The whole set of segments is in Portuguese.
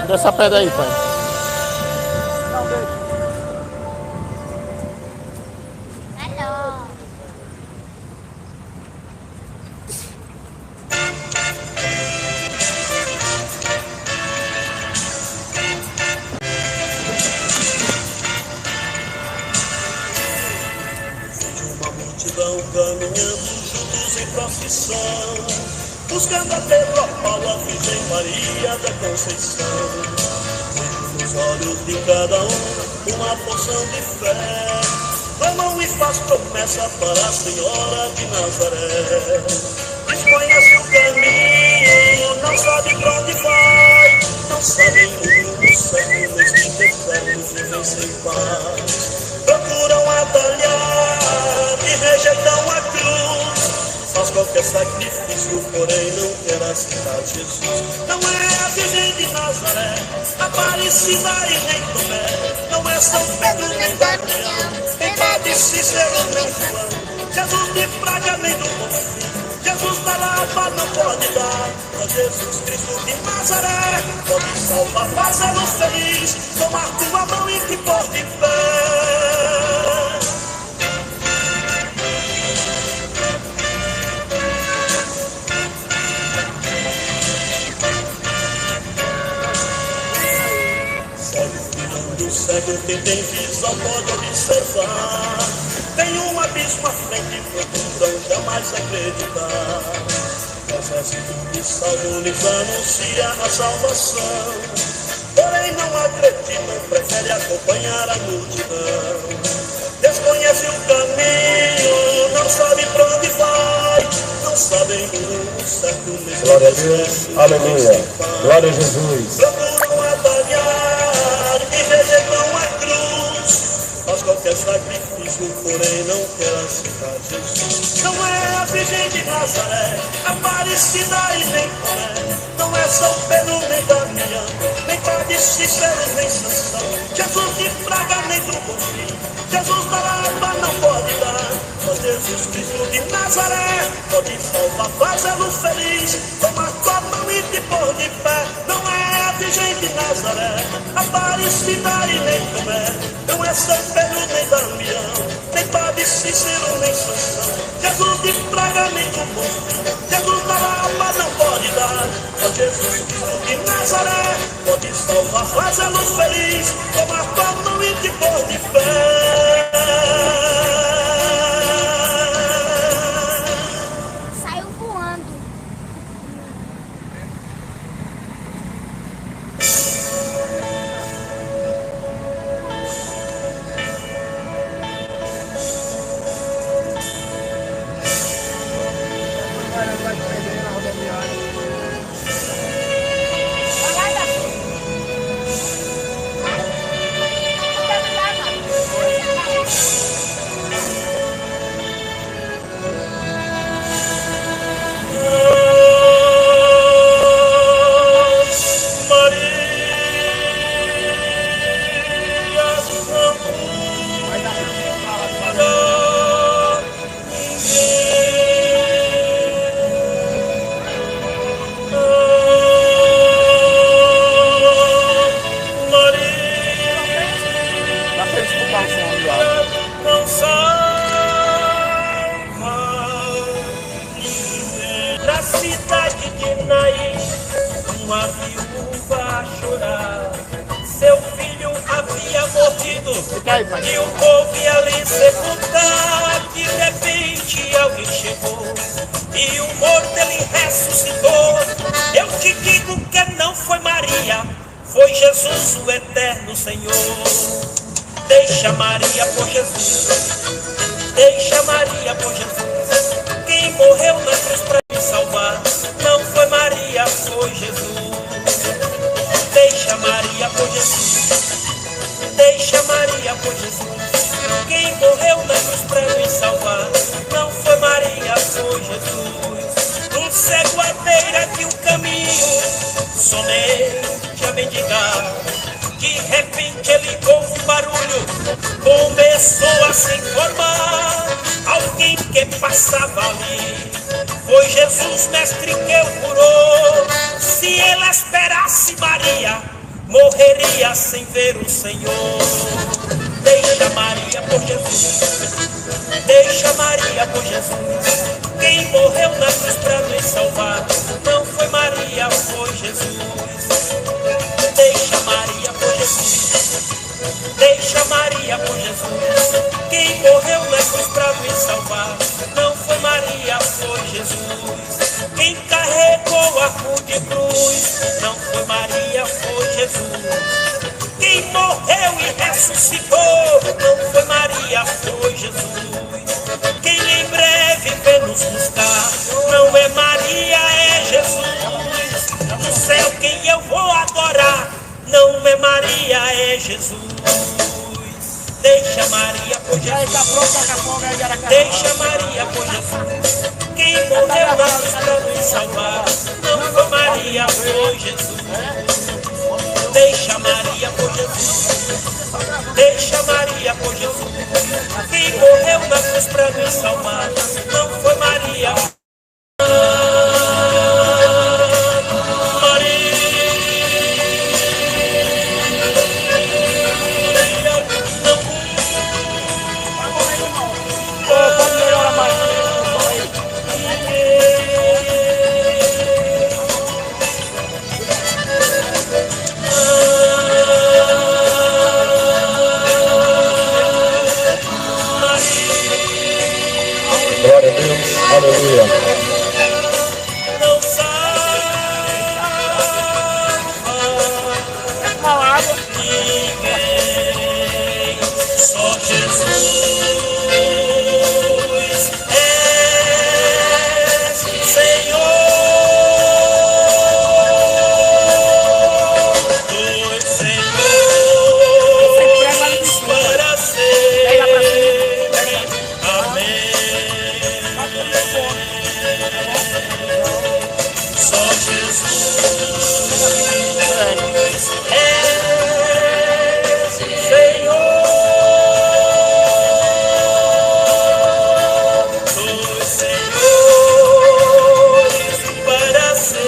Tira essa pedra aí, pai. Não, deixa. Uma multidão caminhando juntos em procissão, buscando a Pedro, a Paulo, a Virgem Maria da Conceição. Nos olhos de cada uma porção de fé, clamam e faz promessa para a Senhora de Nazaré. Desconhece o caminho, não sabe pra onde vai, não sabem o rumo certo, neste deserto vivem sem paz. Procuram atalhar e rejeitam a cruz, faz qualquer sacrifício, porém não quer aceitar Jesus. Não é a Virgem de Nazaré, Aparecida e nem Tomé, não é São Pedro nem Damião, nem Padre Cícero nem João. Jesus de Praga nem do Bonfim, Jesus da Lapa não pode dar, ó Jesus Cristo de Nazaré, pode salvar, fazê-lo feliz, tomar tua mão e te pôr de pé. Do cego quem tem visão pode observar, tem um abismo à frente, procuram jamais acreditar. Exército de salvo lhes anuncia a salvação, porém não acreditam, prefere acompanhar a multidão. Desconhece o caminho, não sabe pra onde vai, não sabem o rumo certo, mesmo. Glória a Deus, aleluia, glória a Jesus. Procuram atalhar e rejeitam a cruz, faz qualquer sacrifício, porém não quer aceitar Jesus. Não é a Virgem de Nazaré, Aparecida e nem Tomé, não é São Pedro nem Damião, nem Padre Cícero nem Sansão, Jesus de Praga nem do Bonfim, Jesus da Lapa não pode dar, mas Jesus Cristo de Nazaré pode salvar, fazê-lo feliz, tomar tua mão e te pôr de pé. Não é a Virgem de Nazaré, Aparecida e nem Tomé, não é São Pedro nem Damião, nem Padre Cícero nem Sansão, Jesus de Praga nem do Bonfim, Jesus da Lapa não pode dar, mas Jesus Cristo de Nazaré pode salvar, fazê-lo feliz, tomar tua mão e te pôr de pé. Saiu voando. Vai perder na rodoviária. Não salva ninguém. Na cidade de Naim, uma viúva a chorar, seu filho havia morrido e o povo ia lhe sepultar. De repente alguém chegou e o morto ele ressuscitou. Eu te digo que não foi Maria, foi Jesus o eterno Senhor. Deixa Maria por Jesus, deixa Maria por Jesus, quem morreu na cruz para me salvar, não foi Maria, foi Jesus. Deixa Maria por Jesus, deixa Maria por Jesus, quem morreu na cruz para me salvar, não foi Maria, foi Jesus. Um cego à beira de um caminho, somente a mendigar. De repente ele ouve barulho, começou a se informar. Alguém que passava ali, foi Jesus mestre que o curou. Se ele esperasse Maria, morreria sem ver o Senhor. Deixa Maria por Jesus, deixa Maria por Jesus. Quem morreu na cruz para nos salvar não foi Maria, foi Jesus. Deixa Maria por Jesus, deixa Maria por Jesus. Quem morreu na cruz para nos salvar não foi Maria, foi Jesus. Quem carregou a cruz de cruz não foi Maria, foi Jesus. Quem morreu e ressuscitou não foi Maria, foi Jesus. Quem em breve vem nos buscar não é Maria, é Jesus. No céu quem eu vou adorar não é Maria, é Jesus. Deixa Maria por Jesus, deixa Maria por Jesus. Quem morreu na cruz para nos salvar não foi Maria, foi Jesus. Deixa Maria por Jesus, deixa Maria por Jesus. Quem morreu na cruz para nos salvar não foi Maria. Glória a Deus, aleluia. Não salva ninguém, só Jesus é Senhor. Dois Senhores para sempre. Amém. Só Jesus é Senhor. Dois Senhores para sempre.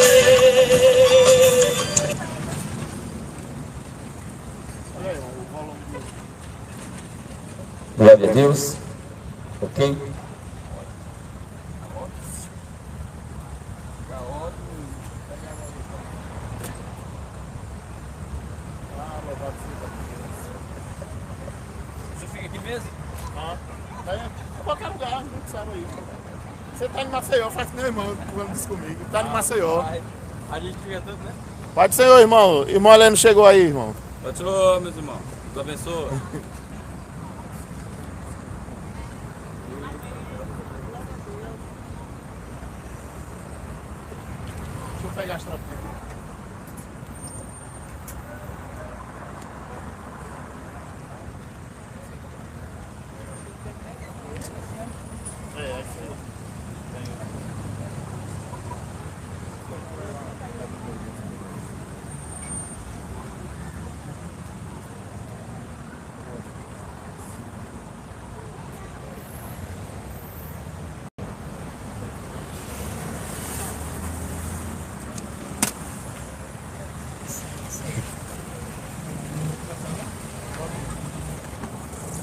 Glória a Deus. Ok? Você fica aqui mesmo? Em qualquer lugar, não sabe aí. Você tá em Maceió, faz que meu irmão falando isso comigo. Tá em Maceió. A gente fica tanto, né? Pai do Senhor, irmão. Irmão Heleno chegou aí, irmão. Pai do Senhor, meus irmãos. Deus abençoe. Deixa eu pegar as trapinhas aqui.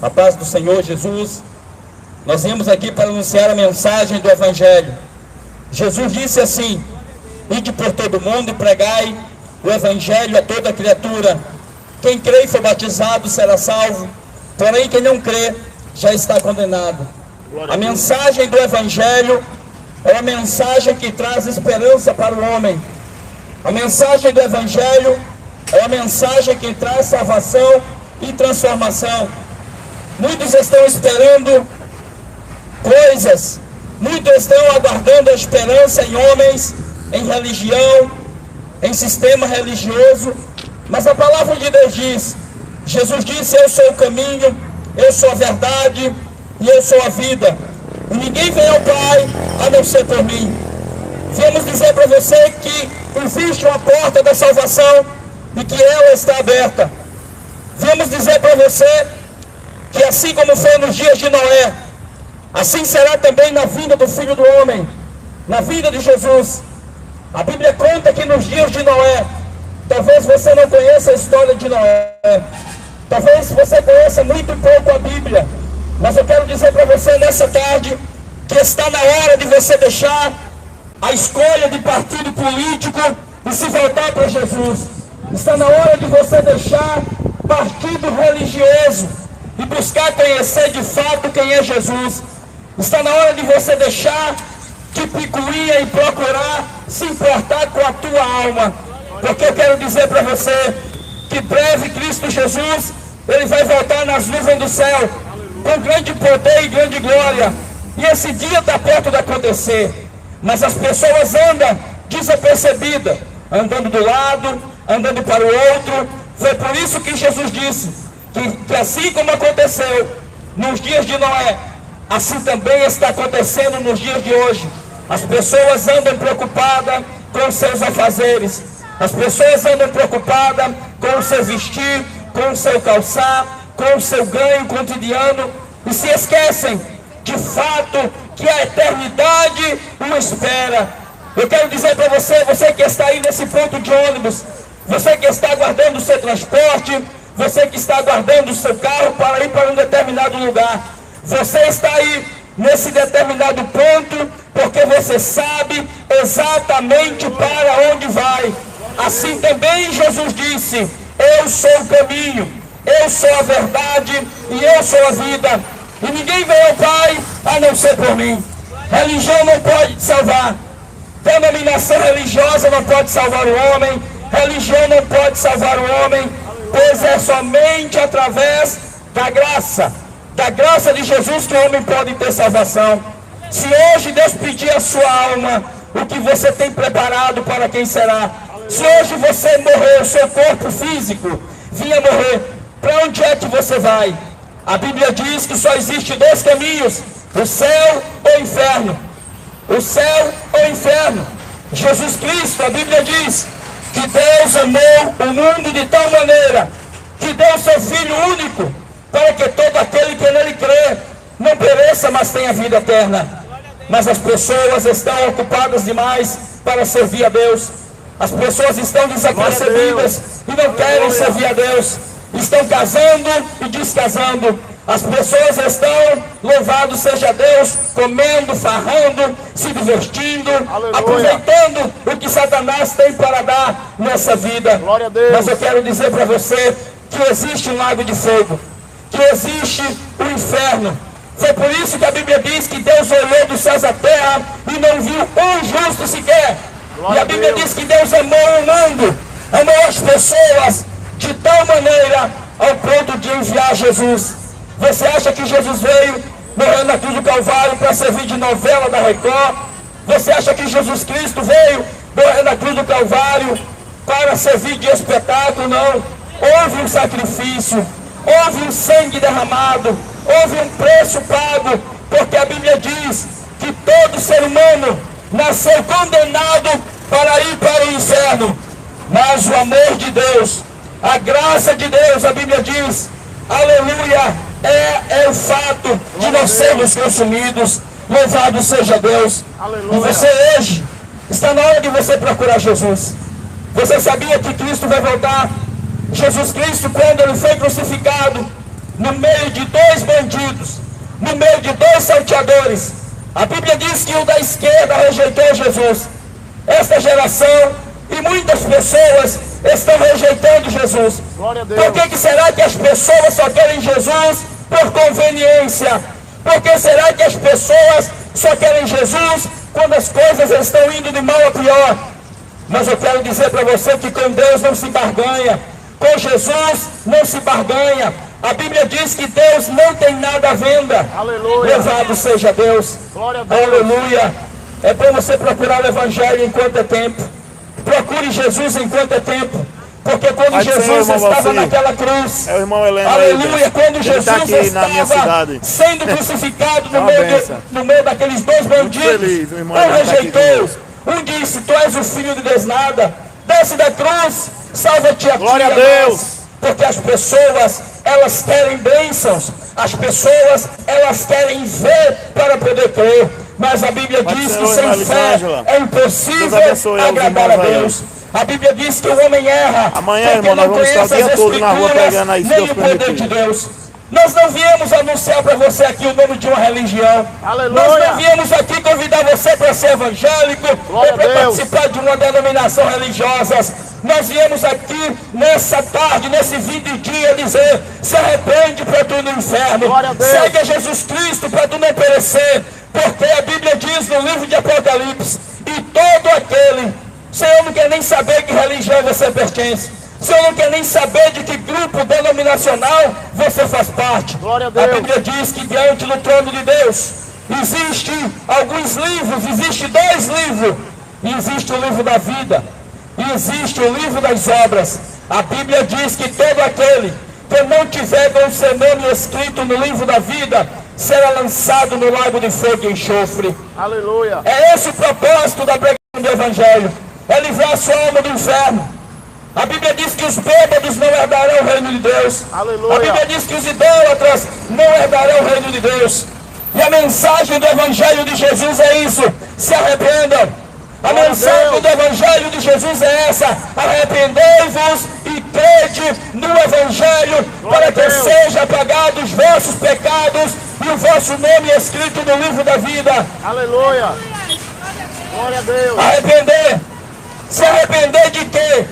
A paz do Senhor Jesus. Nós viemos aqui para anunciar a mensagem do Evangelho. Jesus disse assim: ide por todo mundo e pregai o Evangelho a toda criatura. Quem crê e for batizado será salvo, porém quem não crê já está condenado. A mensagem do Evangelho é uma mensagem que traz esperança para o homem. A mensagem do Evangelho é uma mensagem que traz salvação e transformação. Muitos estão esperando coisas, muitos estão aguardando a esperança em homens, em religião, em sistema religioso, mas a palavra de Deus diz, Jesus disse: eu sou o caminho, eu sou a verdade e eu sou a vida, e ninguém vem ao Pai a não ser por mim. Viemos dizer para você que existe uma porta da salvação e que ela está aberta. Viemos dizer para você que assim como foi nos dias de Noé, assim será também na vinda do Filho do Homem, na vinda de Jesus. A Bíblia conta que nos dias de Noé, Talvez você não conheça a história de Noé. Talvez você conheça muito pouco a Bíblia. Mas eu quero dizer para você nessa tarde que está na hora de você deixar a escolha de partido político e se voltar para Jesus. Está na hora de você deixar partido religioso e buscar conhecer de fato quem é Jesus. Está na hora de você deixar de picuinha e procurar se importar com a tua alma. Porque eu quero dizer para você que breve Cristo Jesus, Ele vai voltar nas nuvens do céu com grande poder e grande glória. E esse dia está perto de acontecer. Mas as pessoas andam desapercebidas, andando do lado, andando para o outro. Foi por isso que Jesus disse que assim como aconteceu nos dias de Noé, assim também está acontecendo nos dias de hoje. As pessoas andam preocupadas com os seus afazeres. As pessoas andam preocupadas com o seu vestir, com o seu calçar, com o seu ganho cotidiano e se esquecem de fato que a eternidade o espera. Eu quero dizer para você, você que está aí nesse ponto de ônibus, você que está aguardando o seu transporte, você que está aguardando o seu carro para ir para um determinado lugar, você está aí nesse determinado ponto porque você sabe exatamente para onde vai. Assim também Jesus disse: eu sou o caminho, eu sou a verdade e eu sou a vida. E ninguém vem ao Pai a não ser por mim. Religião não pode te salvar. Denominação religiosa não pode salvar o homem. Religião não pode salvar o homem, pois é somente através da graça de Jesus que o homem pode ter salvação. Se hoje Deus pedir a sua alma, o que você tem preparado para quem será? Se hoje você morrer, o seu corpo físico vinha morrer, para onde é que você vai? A Bíblia diz que só existe dois caminhos: o céu ou o inferno. O céu ou o inferno. Jesus Cristo, a Bíblia diz que Deus amou o mundo de tal maneira que deu seu Filho único, para que todo aquele que nele crê não pereça, mas tenha vida eterna. Mas as pessoas estão ocupadas demais para servir a Deus. As pessoas estão desapercebidas e não querem servir a Deus. Estão casando e descasando. As pessoas estão, louvado seja Deus, comendo, farrando, se divertindo, aproveitando o que Satanás tem para dar nessa vida. Glória a Deus. Mas eu quero dizer para você que existe um lago de fogo, que existe o inferno. Foi por isso que a Bíblia diz que Deus olhou dos céus à terra e não viu um justo sequer. E a Bíblia diz que Deus amou o mundo, amou as pessoas de tal maneira ao ponto de enviar Jesus. Você acha que Jesus veio morrer na cruz do Calvário para servir de novela da Record? Você acha que Jesus Cristo veio morrer na cruz do Calvário para servir de espetáculo? Não. Houve um sacrifício, houve um sangue derramado, houve um preço pago, porque a Bíblia diz que todo ser humano nasceu condenado para ir para o inferno. Mas o amor de Deus, a graça de Deus, a Bíblia diz, aleluia, é o fato de nós sermos consumidos. Louvado seja Deus. Aleluia. E você hoje, está na hora de você procurar Jesus. Você sabia que Cristo vai voltar? Jesus Cristo, quando ele foi crucificado, no meio de dois bandidos, no meio de dois salteadores, a Bíblia diz que o da esquerda rejeitou Jesus. Esta geração e muitas pessoas estão rejeitando Jesus. Glória a Deus. Por que será que as pessoas só querem Jesus por conveniência? Por que será que as pessoas só querem Jesus quando as coisas estão indo de mal a pior? Mas eu quero dizer para você que com Deus não se barganha, com Jesus não se barganha. A Bíblia diz que Deus não tem nada à venda. Aleluia. Louvado seja Deus. Glória a Deus. Aleluia. É bom você procurar o Evangelho enquanto é tempo. Procure Jesus enquanto é tempo. Porque quando Pai do Senhor, Jesus irmão estava Valci. naquela cruz, É o irmão Heleno. aleluia, quando Ele Jesus tá aqui na minha estava cidade. sendo crucificado É uma benção. no meio daqueles dois bandidos, feliz, o irmão um Heleno tá aqui rejeitou, conosco. um disse: tu és o filho de desnada, desce da cruz, salva-te aqui. Glória a Deus. Porque as pessoas, elas querem bênçãos, as pessoas, elas querem ver para poder crer. Mas a Bíblia Pai do diz que Senhor, sem irmã fé Elisângela. é impossível Deus abençoe os agradar a irmãos aí. Deus. A Bíblia diz que o homem erra Amanhã, porque irmão, nós não vamos estar o conhece dia as todo na rua pregando aí, Escrituras, se nem Deus o poder permitir. de Deus. Nós não viemos anunciar para você aqui o nome de uma religião. Aleluia. Nós não viemos aqui convidar você para ser evangélico Glória ou para a Deus. participar de uma denominação religiosa. Nós viemos aqui nessa tarde, nesse fim de dia, dizer: se arrepende para tu ir no inferno. Glória a Deus. Segue a Jesus Cristo para tu não perecer. Porque a Bíblia diz no livro de Apocalipse: e todo aquele, o Senhor não quer nem saber que religião você pertence. O Senhor não quer nem saber de que grupo denominacional você faz parte. Glória a Deus. A Bíblia diz que diante do trono de Deus existem alguns livros, existe 2 livros. E existe o livro da vida e existe o livro das obras. A Bíblia diz que todo aquele que não tiver com o seu nome escrito no livro da vida será lançado no lago de fogo e enxofre. Aleluia. É esse o propósito da pregação do Evangelho: é livrar a sua alma do inferno. A Bíblia diz que os bêbados não herdarão o reino de Deus. Aleluia. A Bíblia diz que os idólatras não herdarão o reino de Deus. E a mensagem do Evangelho de Jesus é isso: se arrependam. A mensagem do Evangelho de Jesus é essa: arrependei-vos e crede no Evangelho, para que seja apagados os vossos pecados e o vosso nome escrito no livro da vida. Aleluia. Glória a Deus. Arrepender. Se arrepender de quê?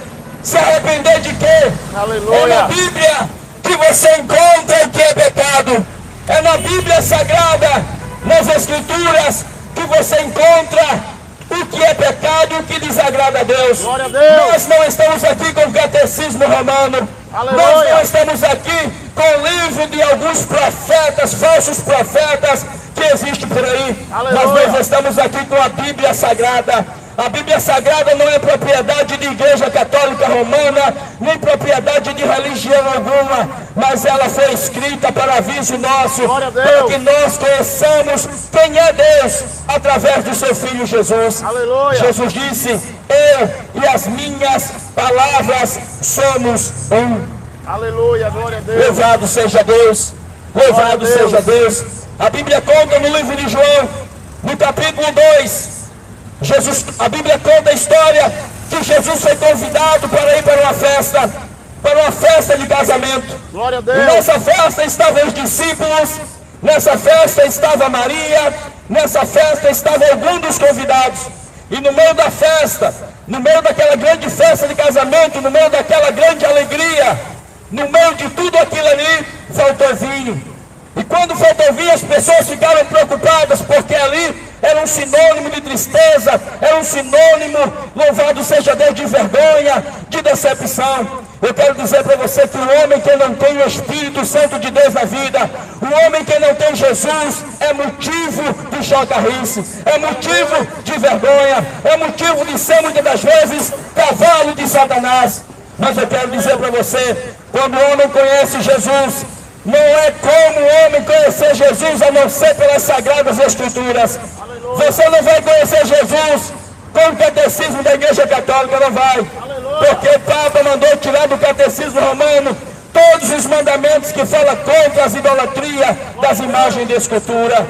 Se arrepender de quê? Aleluia. É na Bíblia que você encontra o que é pecado. É na Bíblia Sagrada, nas Escrituras, que você encontra o que é pecado e o que desagrada a Deus. Glória a Deus. Nós não estamos aqui com o catecismo romano. Aleluia. Nós não estamos aqui com o livro de alguns profetas, falsos profetas que existem por aí. Aleluia. Mas nós estamos aqui com a Bíblia Sagrada. A Bíblia Sagrada não é propriedade de Igreja Católica Romana, nem propriedade de religião alguma, mas ela foi escrita para aviso nosso, Glória a Deus. para que nós conheçamos quem é Deus, através do seu Filho Jesus. Aleluia. Jesus disse: eu e as minhas palavras somos um. Aleluia. Glória a Deus. Louvado seja Deus, louvado Glória a Deus. seja Deus. A Bíblia conta no livro de João, no capítulo 2, a Bíblia conta a história que Jesus foi convidado para ir para uma festa de casamento. Glória a E Deus. nessa festa estavam os discípulos, nessa festa estava Maria, nessa festa estavam alguns dos convidados. E no meio da festa, no meio daquela grande festa de casamento, no meio daquela grande alegria, no meio de tudo aquilo ali, faltou vinho. E quando faltou vinho, as pessoas ficaram preocupadas, porque ali era um sinônimo de tristeza, era um sinônimo, louvado seja Deus, de vergonha, de decepção. Eu quero dizer para você que o homem que não tem o Espírito Santo de Deus na vida, o homem que não tem Jesus, é motivo de chocarrice, é motivo de vergonha, é motivo de ser muitas das vezes cavalo de Satanás. Mas eu quero dizer para você, quando o homem conhece Jesus, não é como o homem conhecer Jesus a não ser pelas Sagradas Escrituras. Você não vai conhecer Jesus com o catecismo da Igreja Católica, não vai. Porque o Papa mandou tirar do catecismo romano todos os mandamentos que falam contra as idolatrias das imagens de escultura.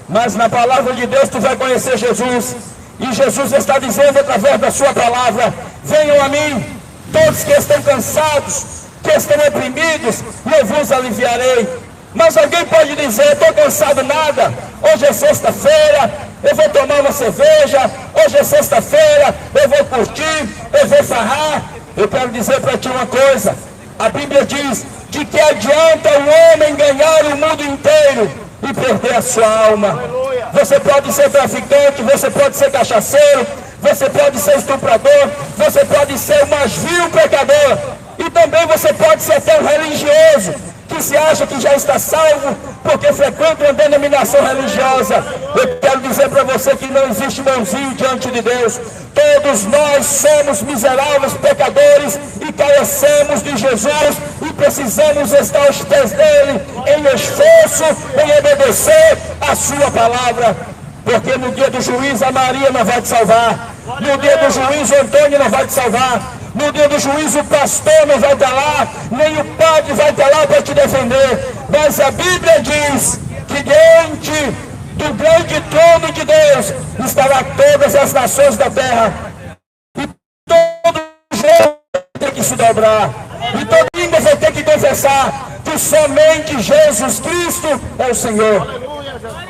Mas na palavra de Deus tu vai conhecer Jesus. E Jesus está dizendo através da sua palavra: venham a mim, todos que estão cansados, que estão oprimidos, e eu vos aliviarei. Mas alguém pode dizer: estou cansado nada, hoje é sexta-feira, eu vou tomar uma cerveja, hoje é sexta-feira, eu vou curtir, eu vou farrar. Eu quero dizer para ti uma coisa: a Bíblia diz: de que adianta o homem ganhar o mundo inteiro e perder a sua alma? Você pode ser traficante, você pode ser cachaceiro, você pode ser estuprador, você pode ser o mais vil pecador, e também você pode ser até um religioso que se acha que já está salvo porque frequenta uma denominação religiosa. Eu quero dizer para você que não existe mãozinho diante de Deus. Todos nós somos miseráveis pecadores e carecemos de Jesus e precisamos estar aos pés dele em esforço, em obedecer a sua palavra. Porque no dia do juízo a Maria não vai te salvar, no dia do juízo o Antônio não vai te salvar, no dia do juízo o pastor não vai estar lá, nem o padre vai estar lá para te defender. Mas a Bíblia diz que diante do grande trono de Deus estará todas as nações da terra, e todo dobrar. E toda língua vai ter que confessar que somente Jesus Cristo é o Senhor.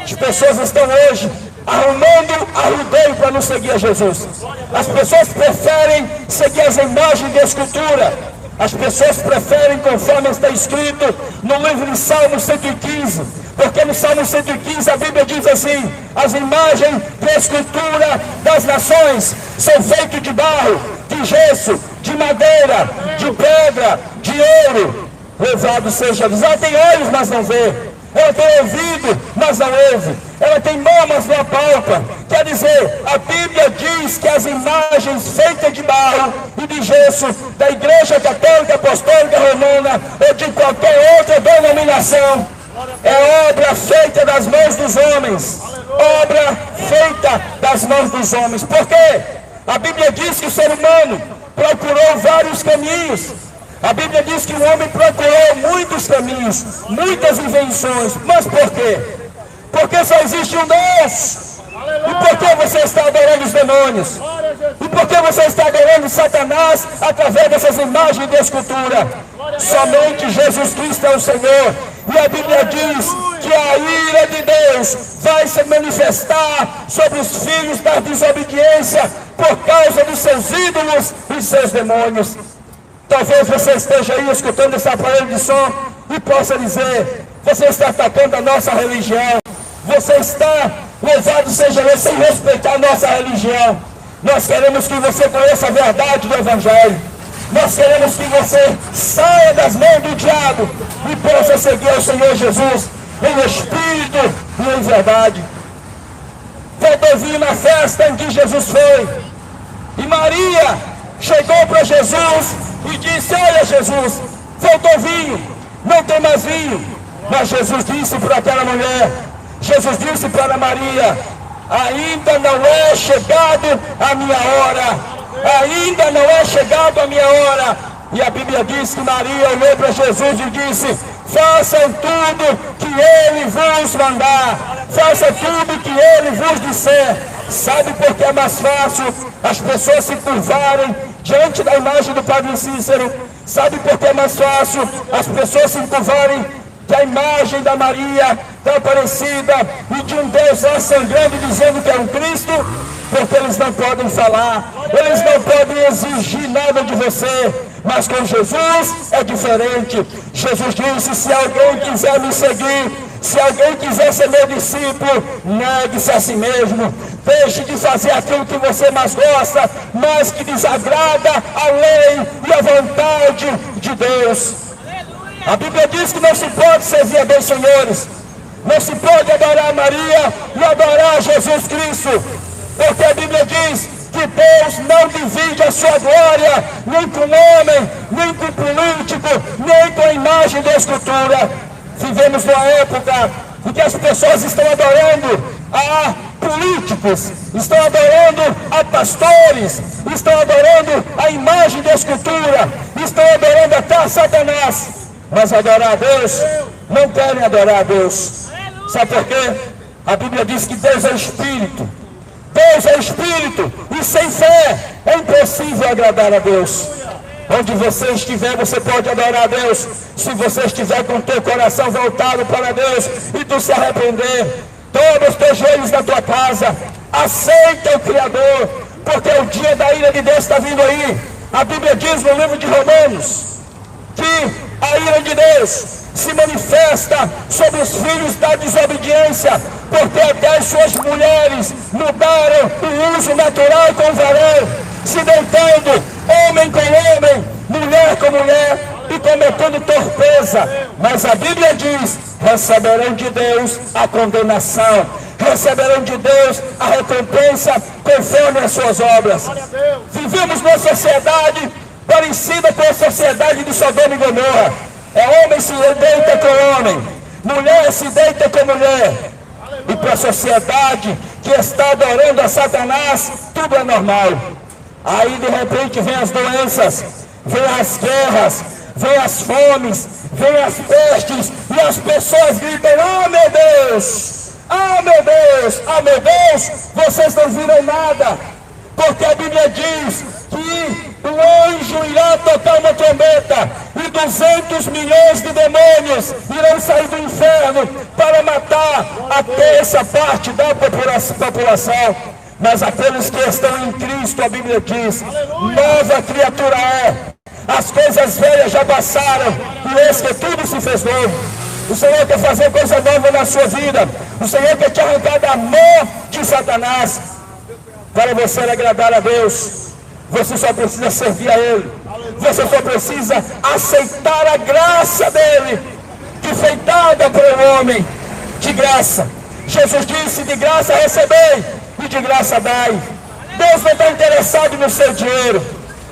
As pessoas estão hoje arrumando arrudeio para não seguir a Jesus. As pessoas preferem seguir as imagens de escultura. As pessoas preferem, conforme está escrito no livro de Salmo 115, porque no Salmo 115 a Bíblia diz assim: as imagens de escultura das nações são feitas de barro, de gesso, de madeira, de pedra, de ouro. Louvado seja Deus. Ela tem olhos, mas não vê. Ela tem ouvido, mas não ouve. Ela tem mão, mas não apalpa. Quer dizer, a Bíblia diz que as imagens feitas de barro e de gesso da Igreja Católica Apostólica Romana ou de qualquer outra denominação é obra feita das mãos dos homens. Obra feita das mãos dos homens. Por quê? A Bíblia diz que o ser humano procurou vários caminhos. A Bíblia diz que o homem procurou muitos caminhos, muitas invenções. Mas por quê? Porque só existe um Deus. E por que você está adorando os demônios? E por que você está adorando Satanás através dessas imagens de escultura? Somente Jesus Cristo é o Senhor. E a Bíblia diz que a ira de Deus vai se manifestar sobre os filhos da desobediência por causa dos seus ídolos e seus demônios. Talvez você esteja aí escutando esse aparelho de som e possa dizer: você está atacando a nossa religião. Você está, louvado seja Deus, sem respeitar a nossa religião. Nós queremos que você conheça a verdade do Evangelho. Nós queremos que você saia das mãos do diabo e possa seguir ao Senhor Jesus em espírito e em verdade. Valdovinho na festa em que Jesus foi. E Maria chegou para Jesus e disse: olha, Jesus, faltou vinho, não tem mais vinho. Mas Jesus disse para aquela mulher, Jesus disse para Maria: ainda não é chegado a minha hora. Ainda não é chegado a minha hora. E a Bíblia diz que Maria olhou para Jesus e disse: façam tudo que Ele vos mandar. Faça tudo que Ele vos disser. Sabe por que é mais fácil as pessoas se curvarem diante da imagem do Padre Cícero? Sabe por que é mais fácil as pessoas se curvarem que a imagem da Maria tão Aparecida e de um Deus lá sangrando dizendo que é um Cristo? Porque eles não podem falar, eles não podem exigir nada de você. Mas com Jesus é diferente. Jesus disse: se alguém quiser me seguir, se alguém quiser ser meu discípulo, negue-se a si mesmo. Deixe de fazer aquilo que você mais gosta, mas que desagrada a lei e a vontade de Deus. A Bíblia diz que não se pode servir a dois senhores. Não se pode adorar a Maria e adorar a Jesus Cristo. Porque a Bíblia diz que Deus não divide a sua glória nem com homem, nem com político, nem com a imagem da escultura. Vivemos numa época em que as pessoas estão adorando a políticos, estão adorando a pastores, estão adorando a imagem da escultura, estão adorando até a Satanás. Mas adorar a Deus, não querem adorar a Deus. Sabe por quê? A Bíblia diz que Deus é Espírito. Deus é Espírito, e sem fé é impossível agradar a Deus. Onde você estiver, você pode adorar a Deus, se você estiver com o teu coração voltado para Deus e tu se arrepender. Todos os teus joelhos na tua casa, aceita o Criador, porque o dia da ira de Deus está vindo aí. A Bíblia diz no livro de Romanos que a ira de Deus se manifesta sobre os filhos da desobediência, porque até as suas mulheres mudaram o uso natural com o varão, se deitando homem com homem, mulher com mulher e cometendo torpeza. Mas a Bíblia diz: receberão de Deus a condenação, receberão de Deus a recompensa conforme as suas obras. Vivemos numa sociedade parecida com a sociedade de Sodoma e Gomorra. É homem se deita com homem, mulher se deita com mulher. E para a sociedade que está adorando a Satanás, tudo é normal. Aí de repente vem as doenças, vem as guerras, vem as fomes, vem as pestes, e as pessoas gritam: ah, meu Deus! Ah, meu Deus! Ah, meu Deus! Vocês não viram nada. porque a Bíblia diz que o anjo irá tocar uma trombeta e 200 milhões de demônios irão sair do inferno para matar a terça parte da população. Mas aqueles que estão em Cristo, a Bíblia diz, nova criatura é. As coisas velhas já passaram e eis que tudo se fez novo. O Senhor quer fazer coisa nova na sua vida. O Senhor quer te arrancar da mão de Satanás. Para você agradar a Deus, você só precisa servir a Ele. Você só precisa aceitar a graça dEle, que foi dada para o homem de graça. Jesus disse: de graça recebei e de graça dai. Deus não está interessado no seu dinheiro.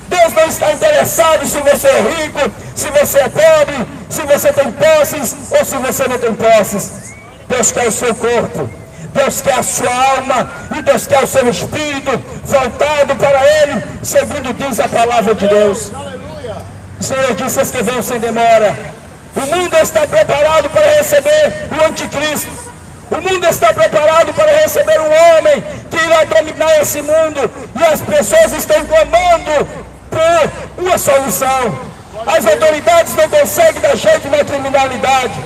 Deus não está interessado se você é rico, se você é pobre, se você tem posses ou se você não tem posses. Deus quer o seu corpo, Deus quer a sua alma e Deus quer o seu espírito voltado para Ele, segundo diz a palavra de Deus. O Senhor disse: que venham sem demora. O mundo está preparado para receber o anticristo. O mundo está preparado para receber um homem que irá dominar esse mundo, e as pessoas estão clamando por uma solução. As autoridades não conseguem dar jeito na criminalidade.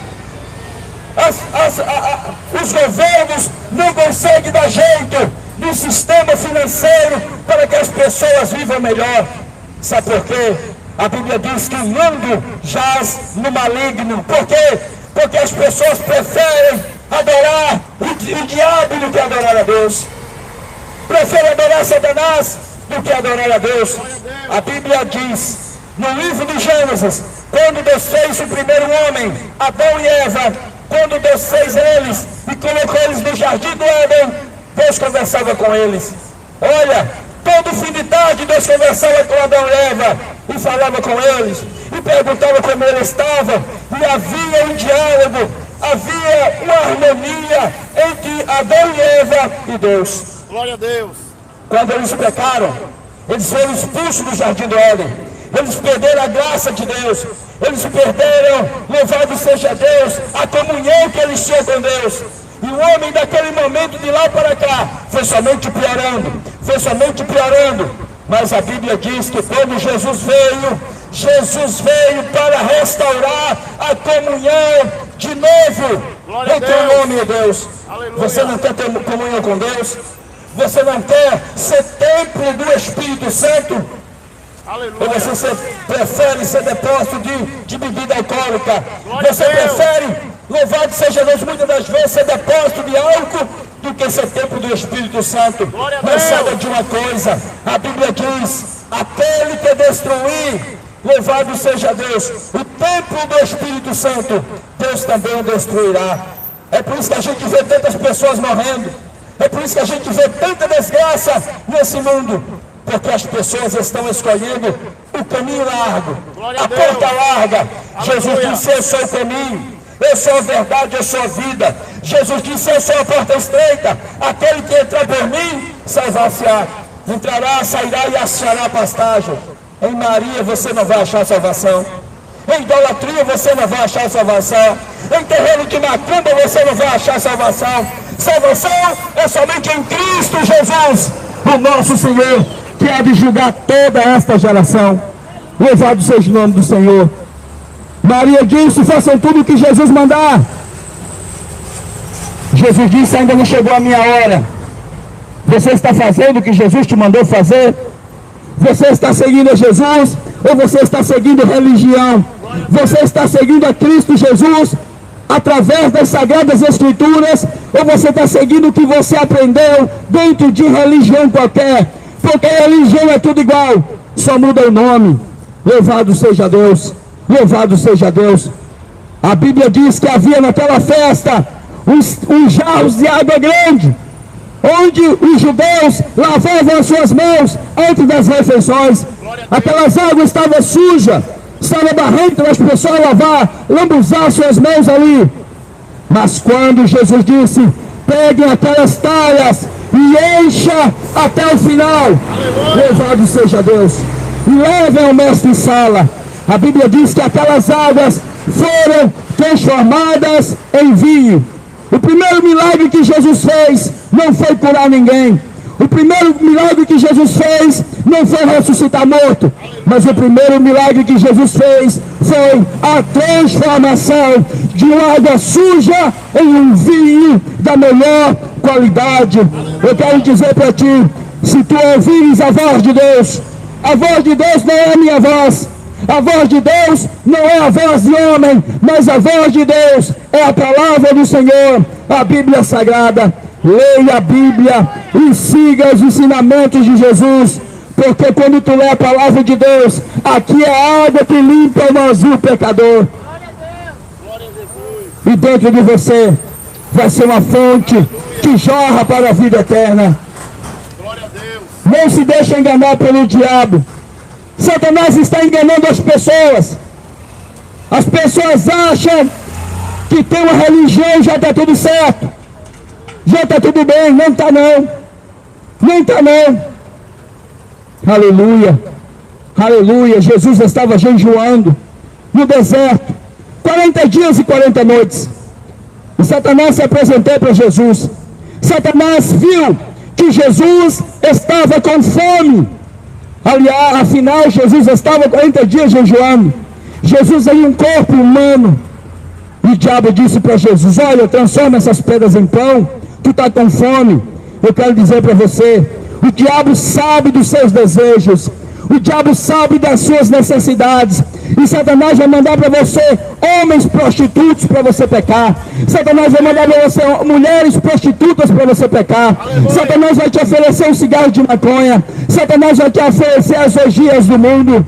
Os governos não conseguem dar jeito no sistema financeiro para que as pessoas vivam melhor. Sabe por quê? A Bíblia diz que o mundo jaz no maligno. Por quê? Porque as pessoas preferem adorar o diabo do que adorar a Deus. Preferem adorar Satanás do que adorar a Deus. A Bíblia diz, no livro de Gênesis, quando Deus fez o primeiro homem, Adão e Eva, quando Deus fez eles e colocou eles no jardim do Éden, Deus conversava com eles. Olha, todo fim de tarde Deus conversava com Adão e Eva e falava com eles e perguntava como eles estavam, e havia um diálogo, havia uma harmonia entre Adão e Eva e Deus. Glória a Deus. Quando eles pecaram, eles foram expulsos do jardim do Éden. Eles perderam a graça de Deus. Eles perderam, louvado seja Deus, a comunhão que eles tinham com Deus. E o homem daquele momento de lá para cá foi somente piorando. Foi somente piorando. Mas a Bíblia diz que quando Jesus veio para restaurar a comunhão de novo entre o homem e Deus. Aleluia. Você não quer ter comunhão com Deus? Você não quer ser templo do Espírito Santo? Aleluia. Ou você prefere ser depósito de bebida alcoólica? Glória você prefere, louvado seja Deus, muitas das vezes ser depósito de álcool do que ser templo do Espírito Santo. Mas saiba de uma coisa, a Bíblia diz: aquele que destruir, louvado seja Deus, o templo do Espírito Santo, Deus também o destruirá. É por isso que a gente vê tantas pessoas morrendo. É por isso que a gente vê tanta desgraça nesse mundo. Porque as pessoas estão escolhendo o caminho largo, a porta larga. Jesus disse: eu sou o caminho, eu sou a verdade, eu sou a vida. Jesus disse: eu sou a porta estreita. Aquele que entrar por mim, salvar-se-á. Entrará, sairá e achará pastagem. Em Maria você não vai achar salvação. Em idolatria você não vai achar salvação. Em terreiro de macumba você não vai achar salvação. Salvação é somente em Cristo Jesus, o nosso Senhor, que há de julgar toda esta geração. Louvado seja o nome do Senhor. Maria disse: façam tudo o que Jesus mandar. Jesus disse: ainda não chegou a minha hora. Você está fazendo o que Jesus te mandou fazer? Você está seguindo a Jesus ou você está seguindo religião? Você está seguindo a Cristo Jesus através das Sagradas Escrituras, ou você está seguindo o que você aprendeu dentro de religião qualquer? Porque a religião é tudo igual, só muda o nome. Louvado seja Deus, louvado seja Deus. A Bíblia diz que havia naquela festa uns jarros de água grande, onde os judeus lavavam as suas mãos antes das refeições. Aquelas águas estavam sujas, estava barrento as pessoas lambuzar suas mãos ali. Mas quando Jesus disse: peguem aquelas talhas e encha até o final, louvado seja Deus, e levem ao mestre Sala. A Bíblia diz que aquelas águas foram transformadas em vinho. O primeiro milagre que Jesus fez não foi curar ninguém. O primeiro milagre que Jesus fez não foi ressuscitar morto, mas o primeiro milagre que Jesus fez foi a transformação de uma água suja em um vinho da melhor qualidade. Eu quero dizer para ti, se tu ouvires a voz de Deus não é a minha voz, a voz de Deus não é a voz de homem, mas a voz de Deus é a palavra do Senhor, a Bíblia Sagrada. Leia a Bíblia e siga os ensinamentos de Jesus, porque quando tu lê a palavra de Deus, aqui é a água que limpa o vazio pecador. E dentro de você vai ser uma fonte que jorra para a vida eterna. Não se deixe enganar pelo diabo. Satanás está enganando as pessoas. As pessoas acham que tem uma religião e já está tudo certo. Já está tudo bem. Não está não. Não está não. Aleluia. Aleluia. Jesus estava jejuando no deserto. 40 dias e 40 noites. E Satanás se apresentou para Jesus. Satanás viu que Jesus estava com fome. Aliás, afinal, Jesus estava 40 dias jejuando. Jesus em um corpo humano. E o diabo disse para Jesus: olha, transforma essas pedras em pão. Tu está com fome. Eu quero dizer para você, o diabo sabe dos seus desejos. O diabo sabe das suas necessidades. E Satanás vai mandar para você homens prostitutos para você pecar. Satanás vai mandar para você mulheres prostitutas para você pecar. Satanás vai te oferecer um cigarro de maconha. Satanás vai te oferecer as orgias do mundo.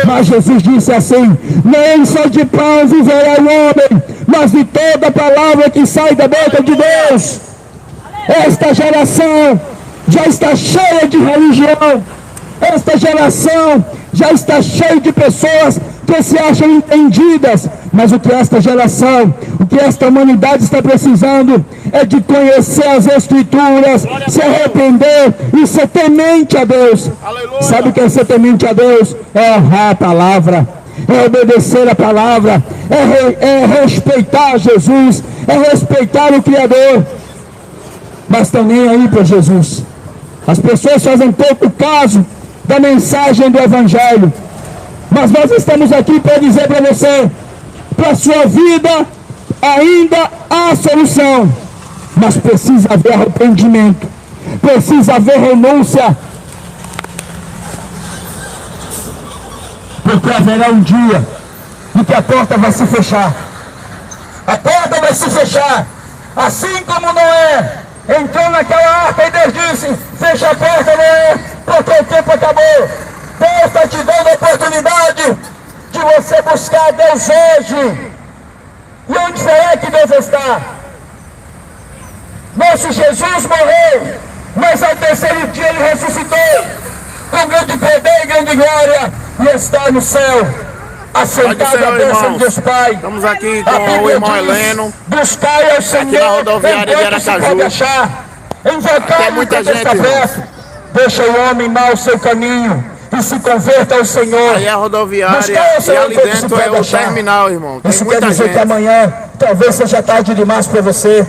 Mas Jesus disse assim: nem só de pão viverá o homem, mas de toda palavra que sai da boca de Deus. Esta geração já está cheia de religião. Esta geração já está cheia de pessoas que se acham entendidas, mas o que esta geração, o que esta humanidade está precisando é de conhecer as Escrituras, se arrepender e ser temente a Deus. Aleluia. Sabe o que é ser temente a Deus? É honrar a palavra, é obedecer a palavra, é respeitar Jesus, é respeitar o Criador. Mas estão nem aí para Jesus. As pessoas fazem pouco caso da mensagem do Evangelho. Mas nós estamos aqui para dizer para você, para a sua vida ainda há solução, mas precisa haver arrependimento, precisa haver renúncia, porque haverá um dia em que a porta vai se fechar. A porta vai se fechar, assim como Noé entrou naquela arca e Deus disse: fecha a porta, Noé, porque o tempo acabou. Deus está te dando a oportunidade de você buscar a Deus hoje. E onde será que Deus está? Nosso Jesus morreu, mas ao terceiro dia ele ressuscitou com grande poder e grande glória, e está no céu, assentado à bênção de Deus Pai. Estamos aqui com o irmão Heleno. Buscai ao Senhor aqui na rodoviária de Aracaju. Tem muita gente, deixa o homem mau o seu caminho e se converta ao Senhor. Aí é a rodoviária e ali dentro é o terminal, irmão. Tem isso muita quer dizer gente. Que amanhã talvez seja tarde demais para você.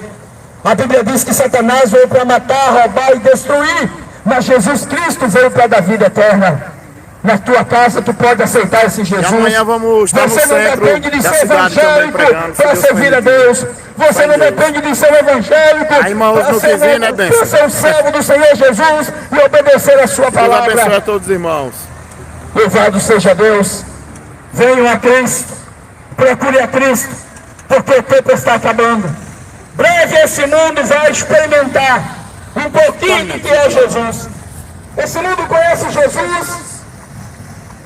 A Bíblia diz que Satanás veio para matar, roubar e destruir, mas Jesus Cristo veio para dar vida eterna. Na tua casa tu pode aceitar esse Jesus. E amanhã vamos estar você no não centro depende de da ser cidade também evangélico pregando, para servir a Deus. Você não depende de ser evangélico para ser um servo do Senhor Jesus e obedecer a sua Deus palavra. abençoe a todos os irmãos. Louvado seja Deus. Venham a Cristo, procure a Cristo, porque o tempo está acabando. Breve esse mundo vai experimentar um pouquinho do que é Jesus. Esse mundo conhece Jesus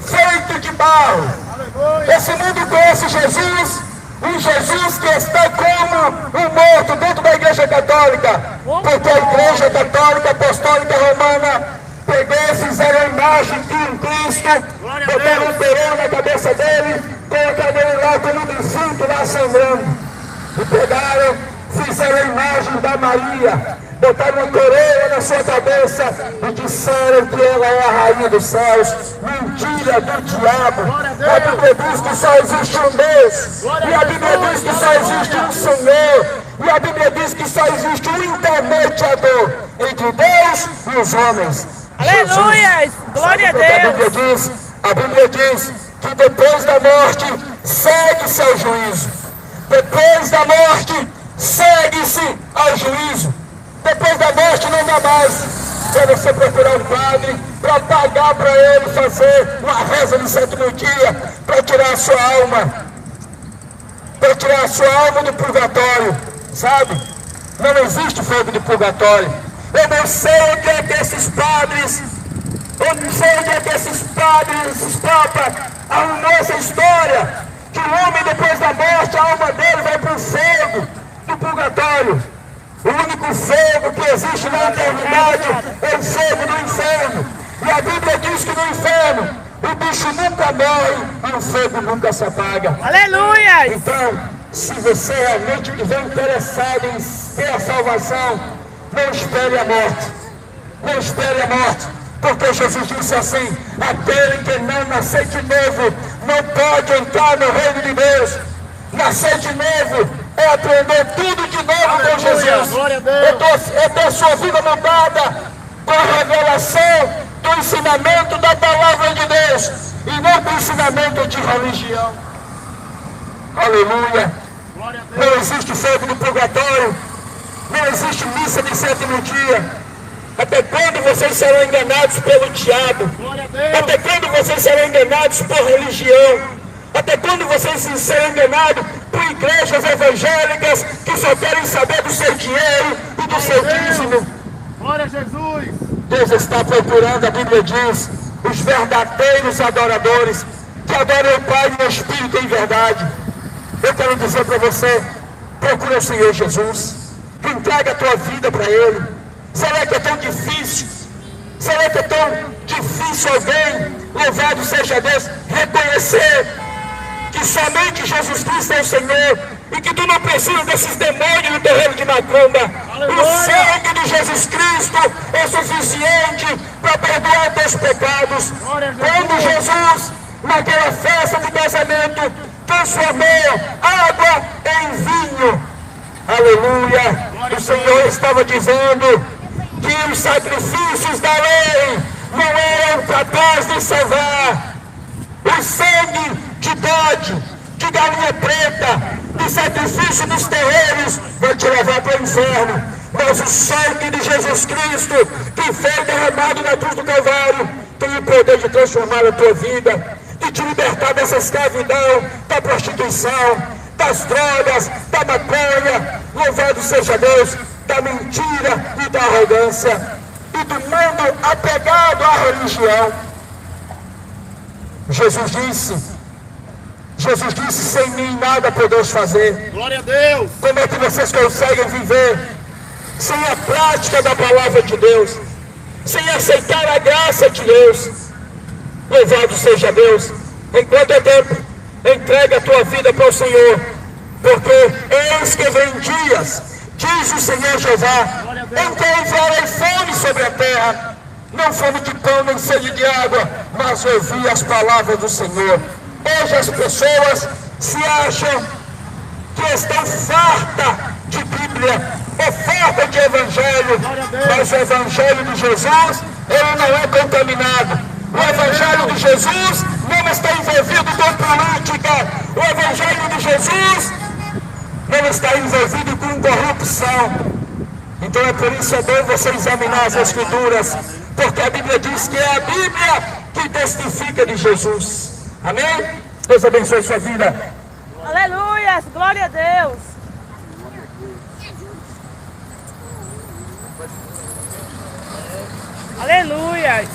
feito de barro. Esse mundo conhece Jesus, um Jesus que está como um morto dentro da Igreja Católica, porque a Igreja Católica Apostólica Romana pegou e fizeram a imagem de um Cristo, botaram um peão na cabeça dele, colocaram ele lá como um defunto lá sangrando, e pegaram, fizeram a imagem da Maria, botaram uma coroa na sua cabeça e disseram que ela é a rainha dos céus. mentira do diabo. A Bíblia diz que só existe um Deus. E a Bíblia diz que só existe um Senhor. E a Bíblia diz que só existe um intermediador entre Deus e os homens. Aleluia! Glória a Deus! A Bíblia diz que depois da morte segue-se ao juízo. Depois da morte segue-se ao juízo. Depois da morte não dá mais para você procurar um padre para pagar para ele fazer uma reza no sétimo dia para tirar a sua alma. Para tirar a sua alma do purgatório. Sabe? Não existe fogo de purgatório. Eu não sei onde é que esses padres, esses papas arrumou essa história, que o homem depois da morte, a alma dele vai para o fogo do purgatório. O único fogo que existe na eternidade é o fogo do inferno. E a Bíblia diz que no inferno o bicho nunca morre e o fogo nunca se apaga. Aleluia! Então, se você realmente estiver interessado em ter a salvação, não espere a morte. Não espere a morte. Porque Jesus disse assim: aquele que não nascer de novo não pode entrar no reino de Deus. Nascer de novo é aprender tudo de novo com Jesus. É ter sua vida mudada com a revelação do ensinamento da palavra de Deus e não do ensinamento de religião. Aleluia! Não existe fogo no purgatório. Não existe missa de sétimo dia. Até quando vocês serão enganados pelo diabo? Até quando vocês serão enganados por religião? Até quando vocês serão enganados por igrejas evangélicas que só querem saber do seu dinheiro e do seu dízimo? Glória a Jesus! Deus está procurando, a Bíblia diz, os verdadeiros adoradores que adoram o Pai no Espírito e em verdade. Eu quero dizer para você, procura o Senhor Jesus, entrega a tua vida para Ele. Será que é tão difícil? Será que é tão difícil alguém, louvado seja Deus, reconhecer que somente Jesus Cristo é o Senhor e que tu não precisa desses demônios no terreno de macumba? O sangue de Jesus Cristo é suficiente para perdoar teus pecados. Quando Jesus, naquela festa de casamento, transformou água em vinho, aleluia, o Senhor estava dizendo que os sacrifícios da lei não eram capazes de salvar. O sangue de bode, de galinha preta, de sacrifício dos terreiros vai te levar para o inferno. Mas o sangue de Jesus Cristo, que foi derramado na cruz do Calvário, tem o poder de transformar a tua vida, de te libertar dessa escravidão, da prostituição, das drogas, da maconha, louvado seja Deus, da mentira e da arrogância e do mundo apegado à religião. Jesus disse, sem mim nada podeis fazer. Glória a Deus! Como é que vocês conseguem viver sem a prática da palavra de Deus, sem aceitar a graça de Deus? Louvado seja Deus! Enquanto é tempo, entrega a tua vida para o Senhor, porque eis que vem dias, diz o Senhor Jeová, em que enviarei fome sobre a terra, não fome de pão nem sede de água, mas ouvi as palavras do Senhor. Hoje as pessoas se acham que estão fartas de Bíblia, ou fartas de Evangelho, mas o Evangelho de Jesus, ele não é contaminado. O Evangelho de Jesus não está envolvido com política. O Evangelho de Jesus não está envolvido com corrupção. Então é por isso é bom você examinar as Escrituras, porque a Bíblia diz que é a Bíblia que testifica de Jesus. Amém? Deus abençoe sua vida. Aleluia! Glória a Deus! Aleluia!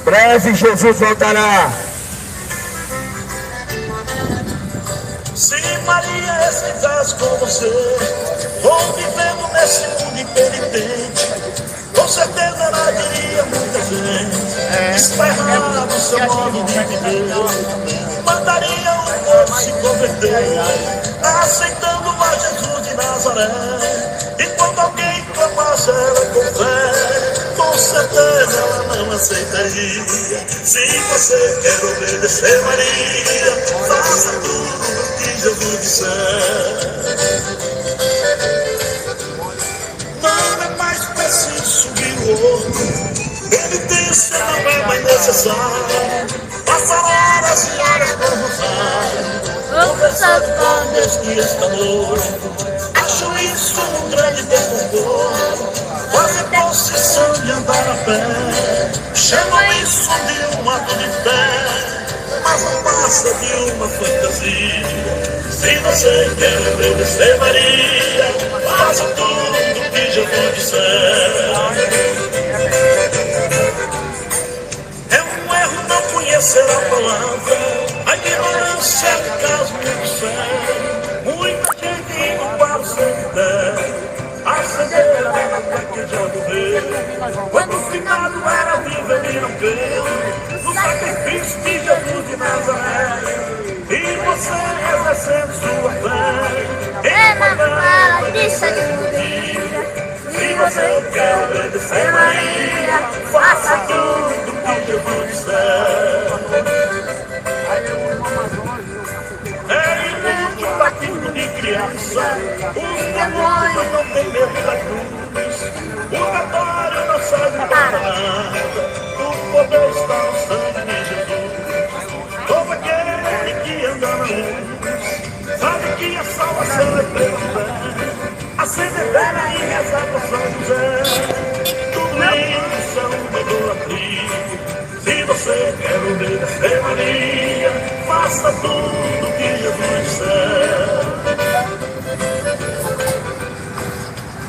Breve Jesus voltará. Se Maria estivesse com você, convivendo nesse mundo impenitente, com certeza ela diria muita gente, esperava o seu modo de viver, mandaria o povo se converter, aceitando a Jesus de Nazaré. E quando alguém clamasse ela com fé, certeza ela não aceitaria. Se você quer obedecer Maria, faça tudo que Jesus disser. Não é mais preciso subir o outro, penitência não é mais necessário. Passar horas e horas por rosário, conversando com Deus que está morto. Acho isso um grande desconforto, fazer procissão de andar a pé. Chamam isso de um ato de fé, mas não passa de uma fantasia. Se você quer obedecer Maria, faça tudo que Jesus disser. É um erro não conhecer a palavra, a ignorância é um caso muito sério. Muita gente indo para o cemitério, a cegueira até que já morreu. Quando o finado era vivo ele não creu no sacrifício de Jesus de Nazaré. E você exercendo sua fé, ele mandava isso de dia. Se você quer obedecer Maria, faça tudo que Jesus disser. É inútil batido de criança, os demônios não têm medo da cruz. O purgatório não serve para nada, o poder está no sangue de Jesus. Todo aquele que anda na luz sabe que a salvação é pela fé. Acender vela e rezar por São José, tudo isso é uma idolatria. Se você quer obedecer Maria, faça tudo que Jesus disser.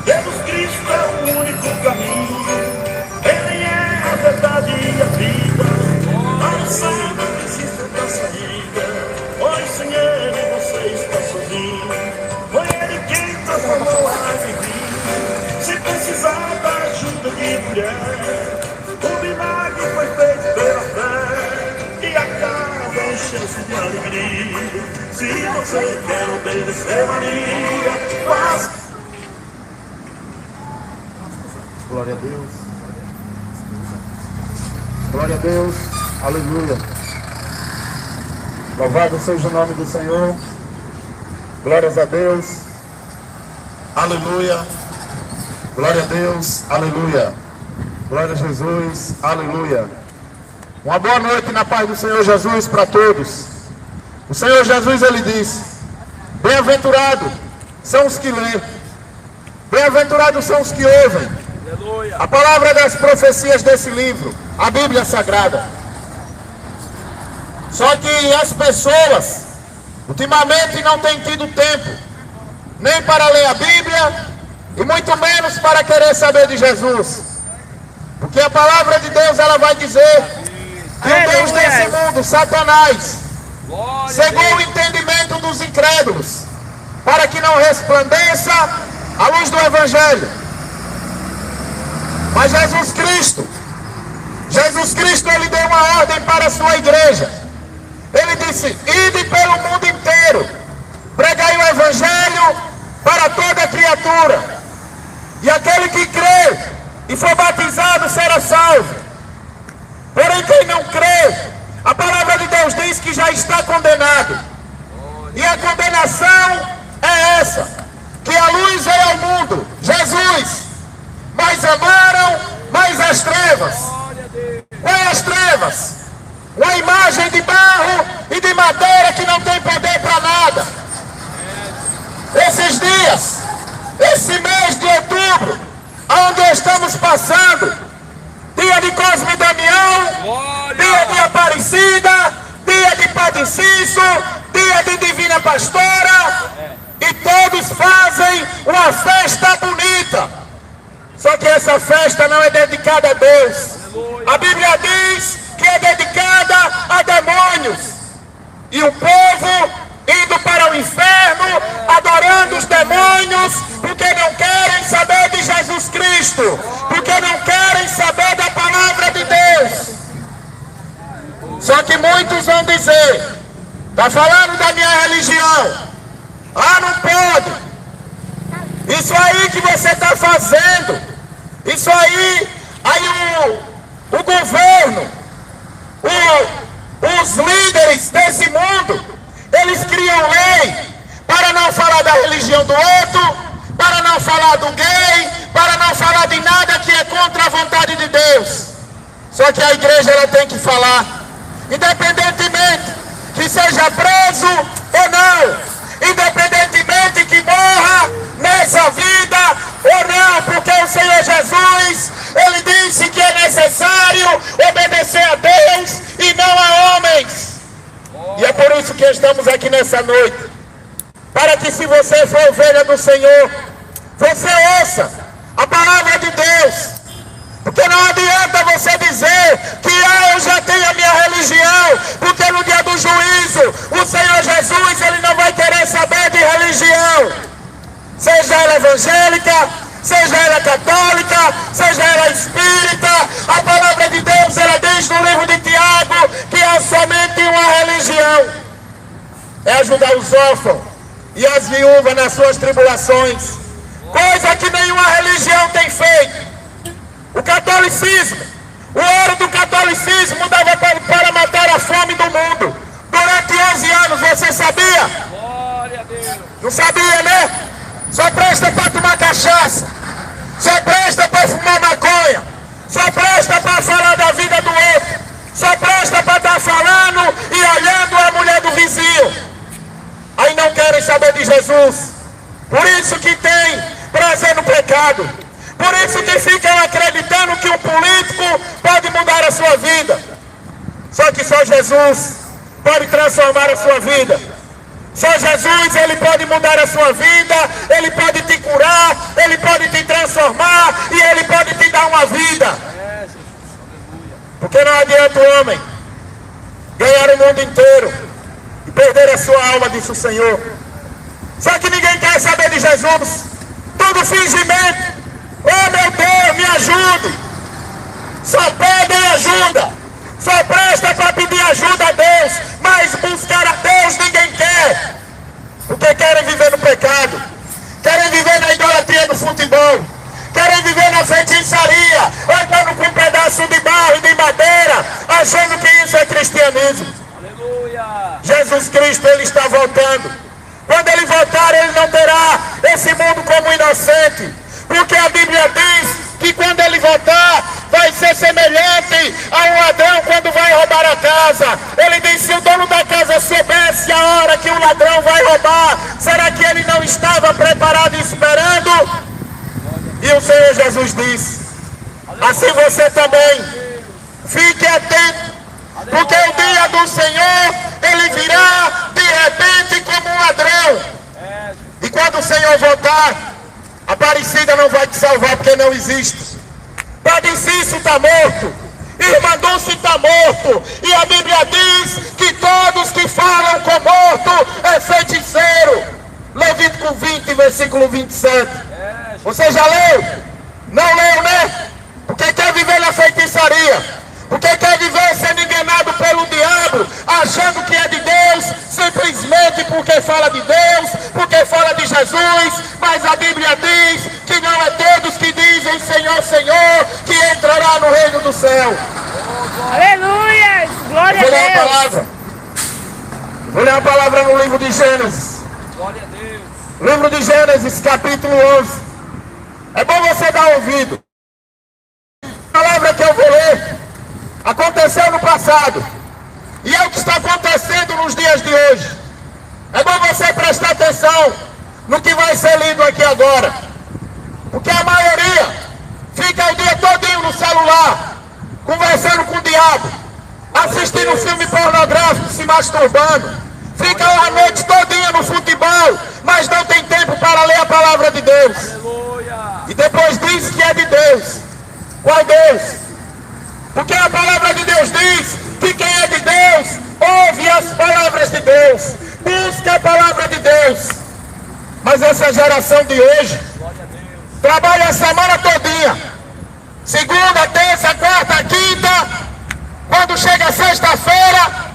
Jesus Cristo é o único caminho, Ele é a verdade e a vida. Não sabe que existe outra saída, pois sem Ele você está sozinho. Foi Ele quem transformou a vida. Se precisar da ajuda de mulher, o milagre foi feito pela fé, e a casa encheu-se de alegria. Se você quer obedecer Maria, faça. Glória a Deus. Glória a Deus. Aleluia. Louvado seja o nome do Senhor. Glórias a Deus. Aleluia. Glória a Deus. Aleluia. Glória a Jesus. Aleluia. Uma boa noite na paz do Senhor Jesus para todos. O Senhor Jesus, Ele disse: bem-aventurados são os que lêem, bem-aventurados são os que ouvem a palavra das profecias desse livro, a Bíblia Sagrada. Só que as pessoas ultimamente não têm tido tempo nem para ler a Bíblia e muito menos para querer saber de Jesus. Porque a palavra de Deus, ela vai dizer que o Deus desse mundo, Satanás, cegou o entendimento dos incrédulos para que não resplandeça a luz do Evangelho. Mas Jesus Cristo, Ele deu uma ordem para a sua igreja. Ele disse: ide pelo mundo inteiro, pregai o Evangelho para toda criatura, e aquele que crê e for batizado será salvo. Porém quem não crê, a palavra de Deus diz que já está condenado. E a condenação é essa: que a luz veio ao mundo, Jesus, mas amaram mais as trevas. Qual é as trevas? Uma imagem de barro e de madeira que não tem poder para nada. Esses dias, esse mês de outubro, onde estamos passando, dia de Cosme e Damião, dia de Aparecida, dia de Padre Cício, dia de Divina Pastora, e todos fazem uma festa bonita. Só que essa festa não é dedicada a Deus. A Bíblia diz que é dedicada a demônios. E o povo indo para o inferno, adorando os demônios, porque não querem saber de Jesus Cristo, porque não querem saber da palavra de Deus. Só que muitos vão dizer: está falando da minha religião, não pode, isso aí que você está fazendo, isso aí o governo, os líderes desse mundo, eles criam lei para não falar da religião do outro, para não falar do gay, para não falar de nada que é contra a vontade de Deus. Só que a igreja ela tem que falar, independentemente que seja preso ou não, independentemente que morra nessa vida ou não, porque o Senhor Jesus, ele disse que é necessário obedecer a Deus e não a homens. E é por isso que estamos aqui nessa noite, para que, se você for ovelha do Senhor, você ouça a palavra de Deus. Porque não adianta você dizer que eu já tenho a minha religião, porque no dia do juízo o Senhor Jesus, ele não vai querer saber de religião, seja ela evangélica, seja ela católica, seja ela espírita. A palavra de Deus, ela diz no livro de Tiago que há somente uma religião: é ajudar os órfãos e as viúvas nas suas tribulações, coisa que nenhuma religião tem feito. O catolicismo, o ouro do catolicismo dava para matar a fome do mundo durante 11 anos, você sabia? Glória a Deus. Não sabia, né? Só presta para tomar cachaça, só presta para fumar maconha, só presta para falar da vida do outro, só presta para estar falando e olhando a mulher do vizinho. Aí não querem saber de Jesus. Por isso que tem prazer no pecado. Por isso que ficam acreditando que um político pode mudar a sua vida. Só que só Jesus pode transformar a sua vida. Só Jesus, ele pode mudar a sua vida, ele pode te curar, ele pode te transformar e ele pode te dar uma vida. Porque não adianta o homem ganhar o mundo inteiro e perder a sua alma, disse o Senhor. Só que ninguém quer saber de Jesus. Tudo fingimento. Oh, meu Deus, me ajude. Só pedem ajuda, só presta para pedir ajuda a Deus, mas buscar a Deus ninguém quer, porque querem viver no pecado, querem viver na idolatria do futebol, querem viver na feitiçaria, andando com um pedaço de barro e de madeira, achando que isso é cristianismo. Aleluia. Jesus Cristo, ele está voltando. Quando ele voltar, ele não terá esse mundo como inocente, porque a Bíblia diz que quando ele voltar, vai ser semelhante a um ladrão quando vai roubar a casa. Ele diz: se o dono da casa soubesse a hora que o ladrão vai roubar, será que ele não estava preparado e esperando? E o Senhor Jesus diz: assim você também, fique atento, porque o dia do Senhor, ele virá de repente como um ladrão. E quando o Senhor voltar, a Aparecida não vai te salvar, porque não existe. Padre Cício está morto, Irmã Dulce está morto, e a Bíblia diz que todos que falam com morto é feiticeiro. Levítico 20, versículo 27. Você já leu? Não leu, né? Porque quer viver na feitiçaria, porque quer viver sendo enganado pelo diabo, achando que é de Deus, simplesmente porque fala de Deus, porque fala de Jesus. Mas a Bíblia diz que não é todos que dizem Senhor, Senhor, que entrará no reino do céu. Aleluia! Glória a Vou ler a Deus! palavra. Vou ler a palavra no livro de Gênesis. Glória a Deus. Livro de Gênesis, capítulo 11. É bom você dar ouvido. A palavra que eu vou ler aconteceu no passado e é o que está acontecendo nos dias de hoje. É bom você prestar atenção no que vai ser lido aqui agora, porque a maioria fica o dia todinho no celular, conversando com o diabo, assistindo filme pornográfico, se masturbando, fica lá a noite todinha no futebol, mas não tem tempo para ler a palavra de Deus. Aleluia. E depois diz que é de Deus. Qual Deus? Porque a palavra de Deus diz que quem é de Deus ouve as palavras de Deus, busca a palavra de Deus. Mas essa geração de hoje trabalha a semana todinha, segunda, terça, quarta, quinta. Quando chega sexta-feira,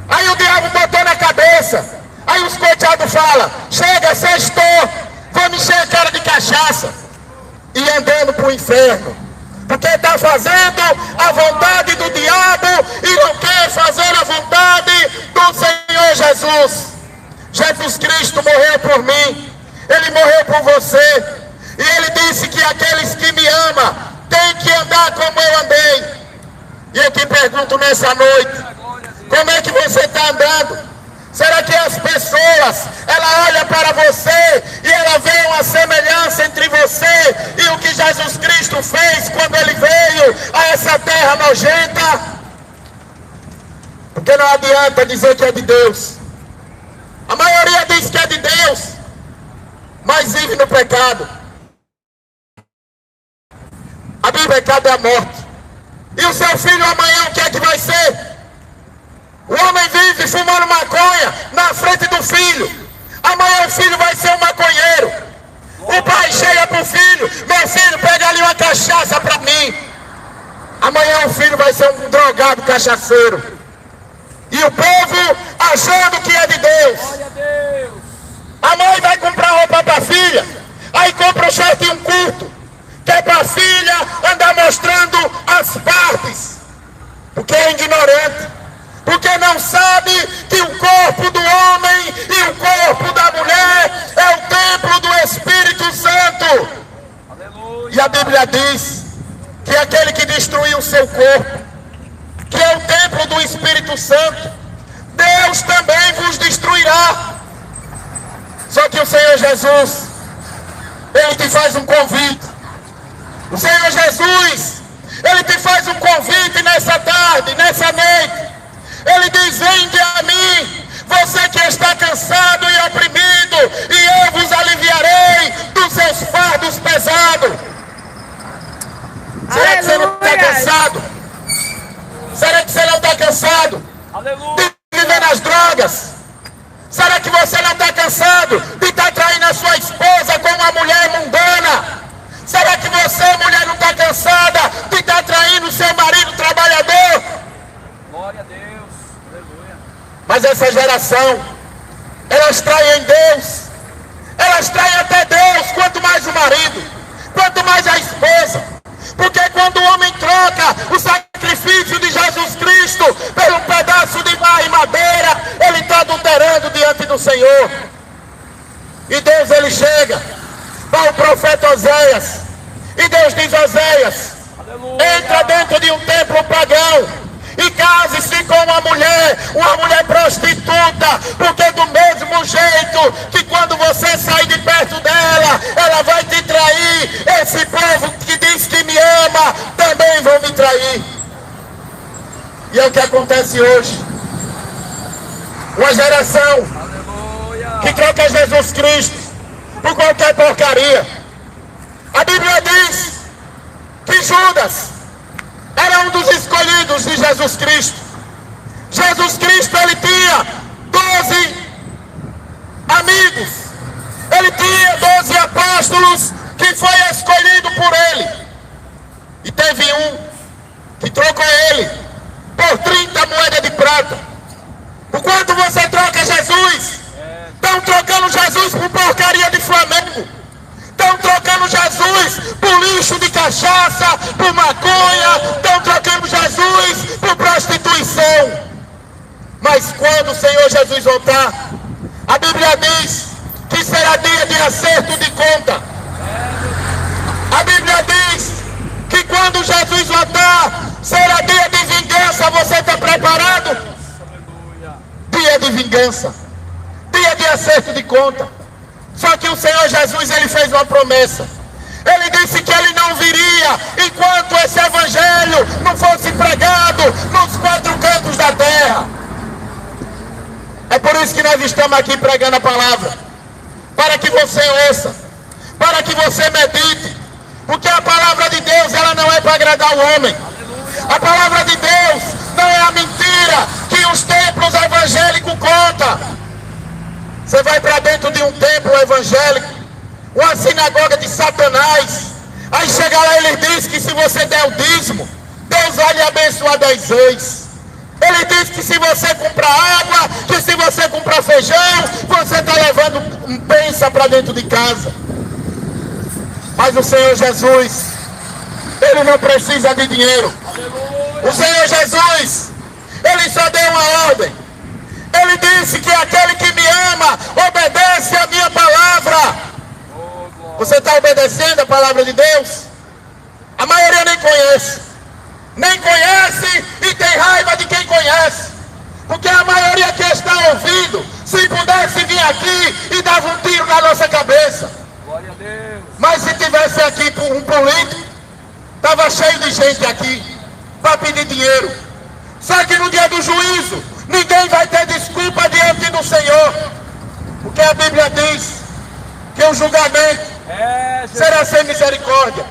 aí o diabo botou na cabeça, aí os coitados falam: chega, sextou, vou me encher a cara de cachaça, e andando para o inferno. Porque está fazendo a vontade do diabo e não quer fazer a vontade do Senhor Jesus. Jesus Cristo morreu por mim, Ele morreu por você, e Ele disse que aqueles que me amam têm que andar como eu andei. E eu te pergunto nessa noite, como é que você está andando? Será que as pessoas, ela olha para você e ela vê uma semelhança entre você e o que Jesus Cristo fez quando Ele veio a essa terra nojenta? Porque não adianta dizer que é de Deus. A maioria diz que é de Deus, mas vive no pecado. A Bíblia, pecado é a morte. E o seu filho amanhã o que é que vai ser? O homem vive fumando maconha na frente do filho. Amanhã o filho vai ser um maconheiro. O pai chega pro filho: meu filho, pega ali uma cachaça para mim. Amanhã o filho vai ser um drogado cachaceiro. E o povo achando que é de Deus. A mãe vai comprar roupa para a filha, aí compra um shortinho curto, que é para a filha andar mostrando as partes. Porque é ignorante. Porque não sabe que o corpo do homem e o corpo da mulher é o templo do Espírito Santo. Aleluia. E a Bíblia diz que aquele que destruiu o seu corpo, que é o templo do Espírito Santo, Deus também vos destruirá. Só que o Senhor Jesus, Ele te faz um convite. O Senhor Jesus, Ele te faz um convite nessa tarde, nessa noite. Ele diz: vinde a mim, você que está cansado e oprimido, e eu vos aliviarei dos seus fardos pesados. Será que você não está cansado? Será que você não está cansado de viver nas drogas? Será que você não está cansado de estar traindo a sua esposa com uma mulher mundana? Será que você, mulher, não está cansada de estar traindo o seu marido trabalhador? Glória a Deus. Mas essa geração, elas traem Deus, elas traem até Deus, quanto mais o marido, quanto mais a esposa. Porque quando o homem troca o sacrifício de Jesus Cristo por um pedaço de barro e madeira, ele está adulterando diante do Senhor. E Deus, ele chega para o profeta Oséias, e Deus diz: Oséias, entra dentro de um templo pagão e case-se com uma mulher prostituta, porque do mesmo jeito que quando você sai de perto dela, ela vai te trair. Esse povo que diz que me ama, também vão me trair. E é o que acontece hoje. Uma geração que troca Jesus Cristo por qualquer porcaria. A Bíblia diz que Judas era um dos escolhidos de Jesus Cristo. Jesus Cristo, ele tinha 12 amigos. Ele tinha 12 apóstolos que foi escolhido por ele. E teve um que trocou ele por 30 moedas de prata. Por quanto você troca Jesus? Estão trocando Jesus por porcaria de Flamengo. Estão trocando Jesus por lixo de cachaça, por maconha. Estão trocando Jesus por prostituição. Mas quando o Senhor Jesus voltar, a Bíblia diz que será dia de acerto de conta. A Bíblia diz que quando Jesus voltar, será dia de vingança. Você está preparado? Dia de vingança, dia de acerto de conta. Só que o Senhor Jesus, ele fez uma promessa. Ele disse que ele não viria enquanto esse evangelho não fosse pregado nos 4 cantos da terra. É por isso que nós estamos aqui pregando a palavra, para que você ouça, para que você medite, porque a palavra de Deus, ela não é para agradar o homem. A palavra de Deus não é a mentira que os templos evangélicos contam. Você vai para dentro de um templo evangélico, uma sinagoga de Satanás, aí chega lá e ele diz que se você der o dízimo, Deus vai lhe abençoar 10 vezes. Ele diz que se você comprar água, que se você comprar feijão, você está levando bênção para dentro de casa. Mas o Senhor Jesus, Ele não precisa de dinheiro. O Senhor Jesus, Ele só deu uma ordem. Ele disse que aquele que me ama obedece a minha palavra. Você está obedecendo a palavra de Deus? A maioria nem conhece. Nem conhece e tem raiva de quem conhece. Porque a maioria que está ouvindo, se pudesse vir aqui e dava um tiro na nossa cabeça. Glória a Deus. Mas se tivesse aqui um político, estava cheio de gente aqui para pedir dinheiro. Só que no dia do juízo, ninguém vai ter desculpa diante do Senhor. Porque a Bíblia diz que o julgamento será sem misericórdia.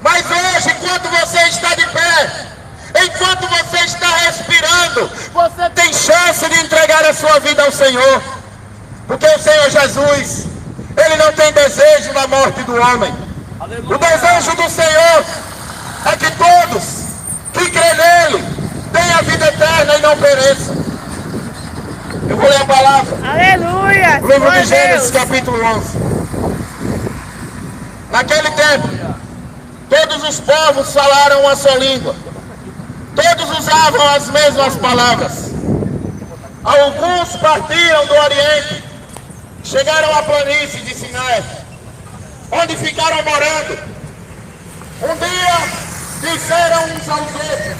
Mas hoje, enquanto você está de pé, enquanto você está respirando, você tem chance de entregar a sua vida ao Senhor. Porque o Senhor Jesus, Ele não tem desejo na morte do homem. Aleluia. O desejo do Senhor é que todos que crêem nele tenham a vida eterna e não pereçam. Eu vou ler a palavra. Aleluia! Livro de Gênesis, capítulo 11. Naquele tempo, todos os povos falaram uma só língua. Todos usavam as mesmas palavras. Alguns partiram do Oriente, chegaram à planície de Sinai, onde ficaram morando. Um dia disseram uns aos outros: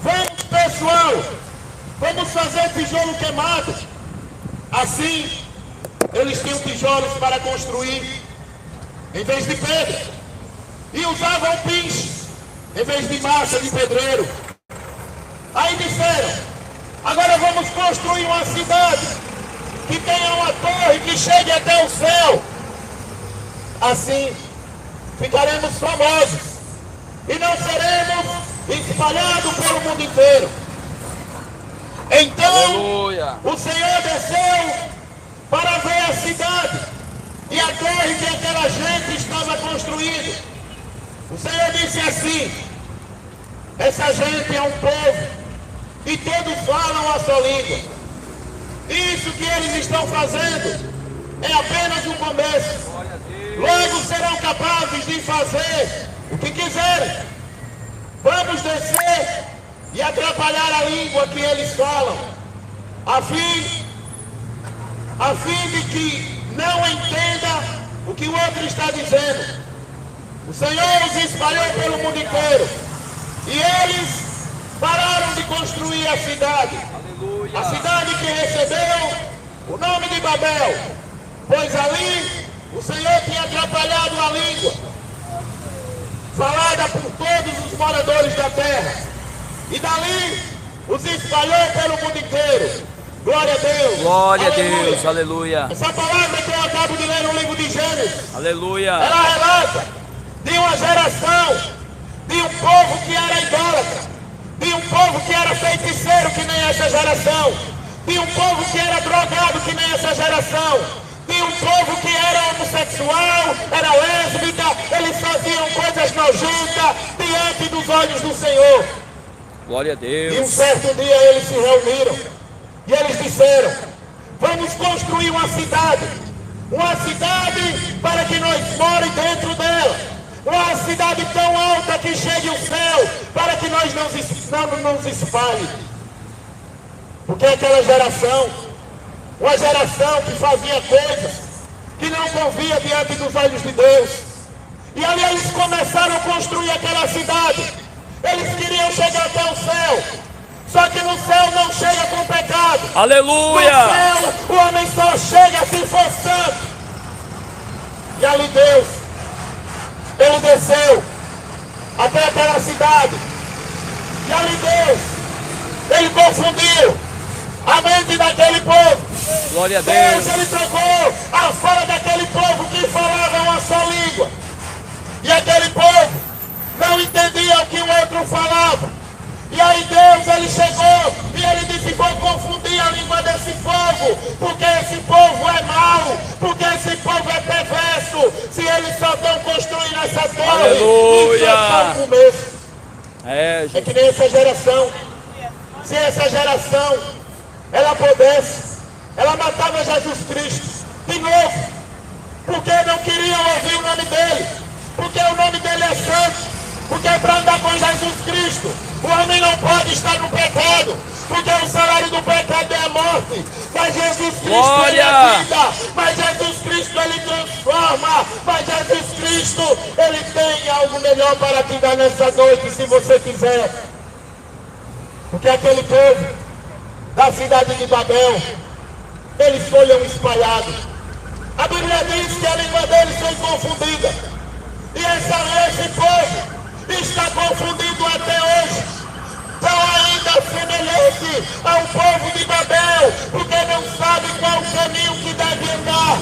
vamos, pessoal, vamos fazer tijolo queimado. Assim, eles tinham tijolos para construir em vez de pedra, e usavam pinches em vez de massa de pedreiro. Aí disseram: agora vamos construir uma cidade que tenha uma torre que chegue até o céu. Assim ficaremos famosos e não seremos espalhados pelo mundo inteiro. Então Aleluia. o Senhor desceu para ver a cidade e a torre que aquela gente estava construindo. O Senhor disse assim: essa gente é um povo e todos falam a sua língua. Isso que eles estão fazendo é apenas um começo. Logo serão capazes de fazer o que quiserem. Vamos descer e atrapalhar a língua que eles falam, a fim de que não entenda o que o outro está dizendo. O Senhor os espalhou pelo mundo inteiro e eles pararam de construir a cidade. Aleluia. A cidade que recebeu o nome de Babel, pois ali o Senhor tinha atrapalhado a língua falada por todos os moradores da terra, e dali os espalhou pelo mundo inteiro. Glória a Deus. Glória a Aleluia. Deus. Aleluia. Essa palavra que eu acabo de ler no livro de Gênesis, Aleluia. ela relata de uma geração, de um povo que era idólatra, de um povo que era feiticeiro que nem essa geração, de um povo que era drogado que nem essa geração, de um povo que era homossexual, era lésbica, eles faziam coisas nojentas diante dos olhos do Senhor. Glória a E um Deus. certo dia eles se reuniram e eles disseram: vamos construir uma cidade para que nós moremos dentro dela, uma cidade tão alta que chegue ao céu, para que nós não nos espalhe. Porque aquela geração, uma geração que fazia coisas que não convia diante dos olhos de Deus, e ali eles começaram a construir aquela cidade. Eles queriam chegar até o céu, só que no céu não chega com pecado. Aleluia. No céu o homem só chega se for santo. E ali Deus, Ele desceu até aquela cidade, e ali Deus, Ele confundiu a mente daquele povo. Glória a Deus. Ele trocou a fala daquele povo que falava uma só língua, e aquele povo não entendia o que o outro falava. E aí Deus, Ele chegou e Ele disse: vou confundir a língua desse povo, porque esse povo é mau, porque esse povo é perverso. Se eles só estão construindo essa torre, Aleluia. isso é só o começo. É, É que nem essa geração. Se essa geração ela pudesse, ela matava Jesus Cristo de novo, porque não queriam ouvir o nome dele, porque o nome dele é santo. Porque para andar com Jesus Cristo, o homem não pode estar no pecado, porque o salário do pecado é a morte. Mas Jesus Cristo ele é vida, mas Jesus Cristo ele transforma, mas Jesus Cristo ele tem algo melhor para te dar nessa noite, se você quiser. Porque aquele povo da cidade de Babel, eles foram espalhados. A Bíblia diz que a língua deles foi confundida. E esse povo está confundido até hoje. São ainda semelhante ao povo de Babel, porque não sabe qual o caminho que deve andar.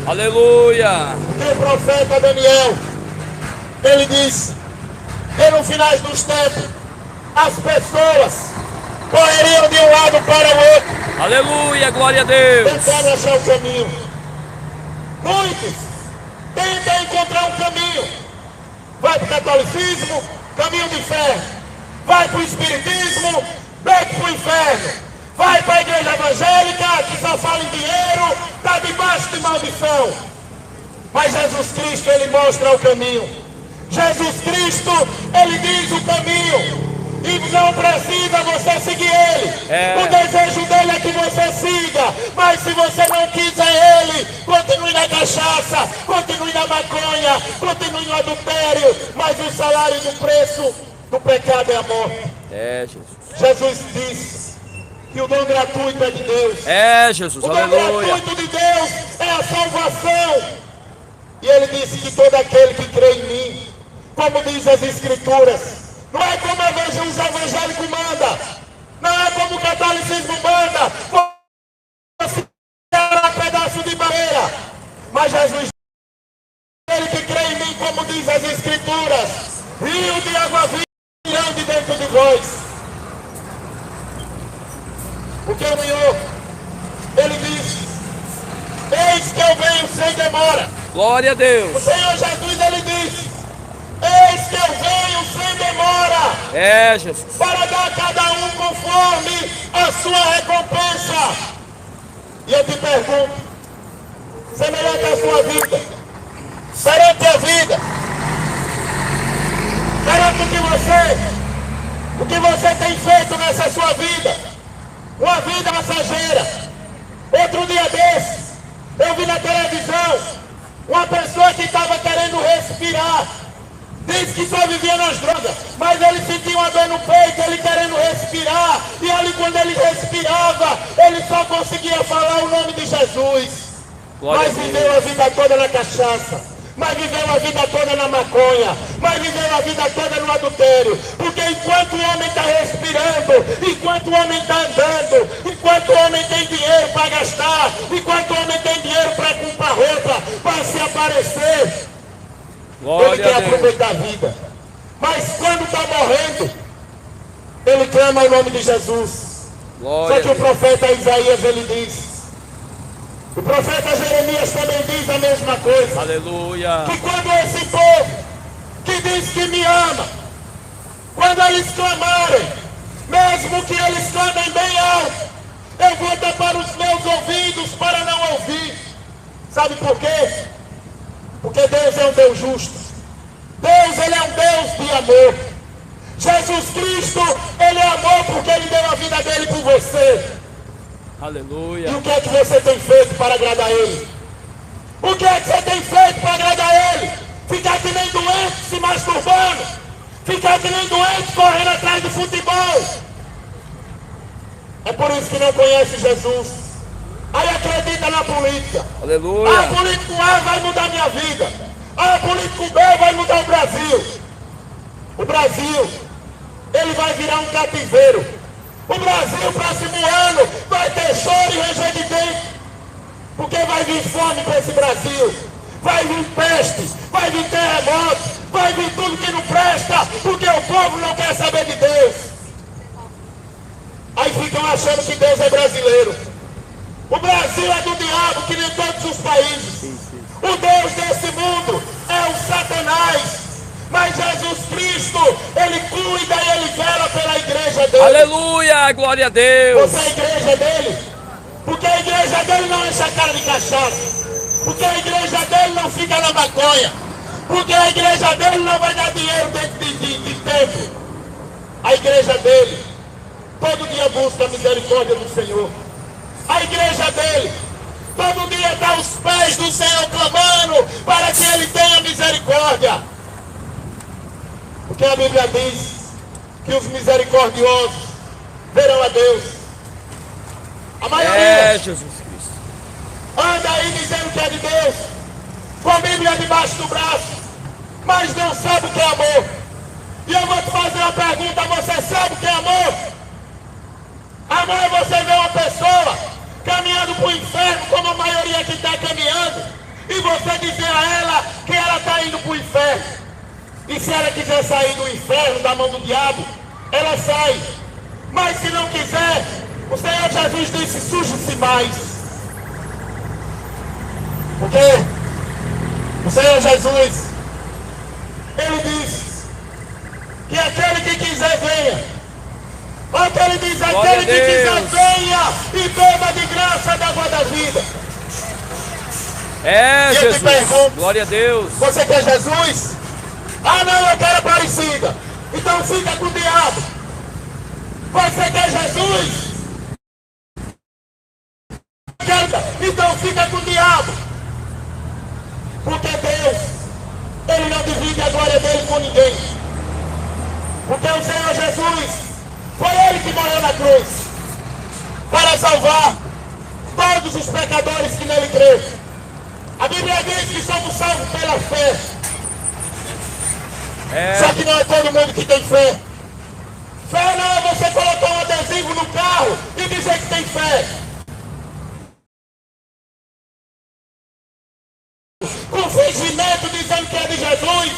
Aleluia! Porque o profeta Daniel, ele disse que no final dos tempos, as pessoas correriam de um lado para o outro. Aleluia, glória a Deus! Tentando achar o caminho. Muitos tentam encontrar um caminho. Vai para o catolicismo, caminho do inferno. Vai para o espiritismo, beco para o inferno. Vai para a igreja evangélica, que só fala em dinheiro, está debaixo de maldição. Mas Jesus Cristo, ele mostra o caminho. Jesus Cristo, ele diz o caminho. E não precisa você seguir ele. O desejo dele é que você siga. Mas se você não quiser ele, continue na cachaça, continue na maconha, continue no adultério. Mas o salário do preço do pecado é a morte. Jesus. Jesus disse que o dom gratuito é de Deus. Jesus, o dom aleluia. gratuito de Deus é a salvação. E ele disse que todo aquele que crê em mim, como diz as Escrituras, não é como os evangélicos mandam, não é como o catolicismo manda, você é um pedaço de madeira. Mas Jesus, ele que crê em mim, como diz as Escrituras, rio de água viva virão de dentro de vós. Porque o Senhor, ele diz, eis que eu venho sem demora. Glória a Deus. O Senhor Jesus, ele diz, eis que eu venho sem demora. Jesus. Para dar a cada um conforme a sua recompensa. E eu te pergunto, semelhante à sua vida, perante a vida, perante o que você tem feito nessa sua vida, uma vida passageira. Outro dia desses, eu vi na televisão uma pessoa que estava querendo respirar. Diz que só vivia nas drogas, mas ele sentia uma dor no peito, ele querendo respirar. E ali quando ele respirava, ele só conseguia falar o nome de Jesus. Mas viveu a vida toda na cachaça, mas viveu a vida toda na maconha, mas viveu a vida toda no adultério. Porque enquanto o homem está respirando, enquanto o homem está andando, enquanto o homem tem dinheiro para gastar, enquanto o homem tem dinheiro para comprar roupa, para se aparecer, ele quer aproveitar a vida. Mas quando está morrendo, ele clama o nome de Jesus. Só que o profeta Isaías, ele diz, o profeta Jeremias também diz a mesma coisa. Aleluia. Que quando esse povo que diz que me ama, quando eles clamarem, mesmo que eles clamem bem alto, eu vou tapar os meus ouvidos para não ouvir. Sabe por quê? Porque Deus é um Deus justo. Deus, ele é um Deus de amor. Jesus Cristo, ele é amor porque ele deu a vida dele por você. Aleluia. E o que é que você tem feito para agradar ele? O que é que você tem feito para agradar ele? Ficar que nem doente se masturbando? Ficar que nem doente correndo atrás do futebol? É por isso que não conhece Jesus. Aí acredita na política. Aleluia. Político A vai mudar minha vida. Político B vai mudar o Brasil. O Brasil, ele vai virar um cativeiro. O Brasil, próximo ano, vai ter choro e ranger de dente. Porque vai vir fome para esse Brasil. Vai vir pestes, vai vir terremoto, vai vir tudo que não presta, porque o povo não quer saber de Deus. Aí ficam achando que Deus é brasileiro. O Brasil é do diabo, que nem todos os países. O Deus desse mundo é o Satanás. Mas Jesus Cristo, ele cuida e ele vela pela igreja dele. Aleluia, glória a Deus. Você é a igreja dele. Porque a igreja dele não enche a cara de cachaça. Porque a igreja dele não fica na maconha. Porque a igreja dele não vai dar dinheiro dentro de templo. A igreja dele todo dia busca a misericórdia do Senhor. A igreja dele todo dia está aos pés do Senhor clamando para que ele tenha misericórdia. Porque a Bíblia diz que os misericordiosos verão a Deus. A maioria Jesus Cristo. anda aí dizendo que é de Deus, com a Bíblia debaixo do braço, mas não sabe o que é amor. E eu vou te fazer uma pergunta: você sabe o que é amor? Amor é você ver uma pessoa caminhando para o inferno, como a maioria que está caminhando, e você dizer a ela que ela está indo para o inferno. E se ela quiser sair do inferno, da mão do diabo, ela sai. Mas se não quiser, o Senhor Jesus disse: suje-se mais. Porque o Senhor Jesus, ele diz que aquele que quiser venha. Aquele diz: aquele que quiser venha e beba de graça da água da vida. É, E eu te Jesus. pergunto: Glória a Deus. você quer Jesus? Ah, não, eu quero Aparecida. Então fica com o diabo. Você quer Jesus? Então fica com o diabo. Porque Deus, ele não divide a glória dele com ninguém. Porque o Senhor Jesus, foi ele que morreu na cruz para salvar todos os pecadores que nele creem. A Bíblia diz que somos salvos pela fé. Só que não é todo mundo que tem fé. Fé não é você colocar um adesivo no carro e dizer que tem fé. Com fingimento dizendo que é de Jesus,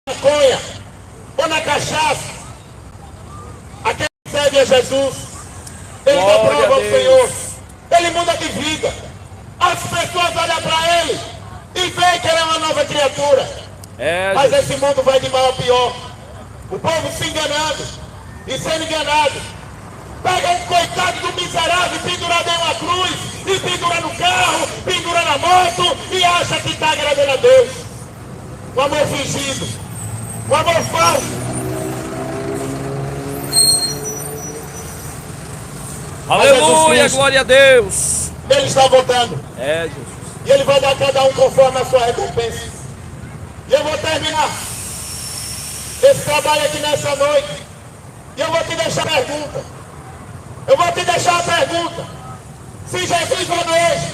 na maconha ou na cachaça. Aquele que serve a Jesus, ele dá prova ao Senhor, ele muda de vida. As pessoas olham para ele e veem que ele é uma nova criatura. Mas esse mundo vai de mal a pior. O povo se enganando e sendo enganado. Pega um coitado do miserável pendurado em uma cruz, e pendura no carro, pendura na moto, e acha que está agradando a Deus. Um amor fingido, um amor falso. Aleluia, glória a Deus. Ele está voltando. Jesus. E ele vai dar a cada um conforme a sua recompensa. E eu vou terminar esse trabalho aqui nessa noite. E eu vou te deixar a pergunta. Eu vou te deixar a pergunta. Se Jesus vai hoje,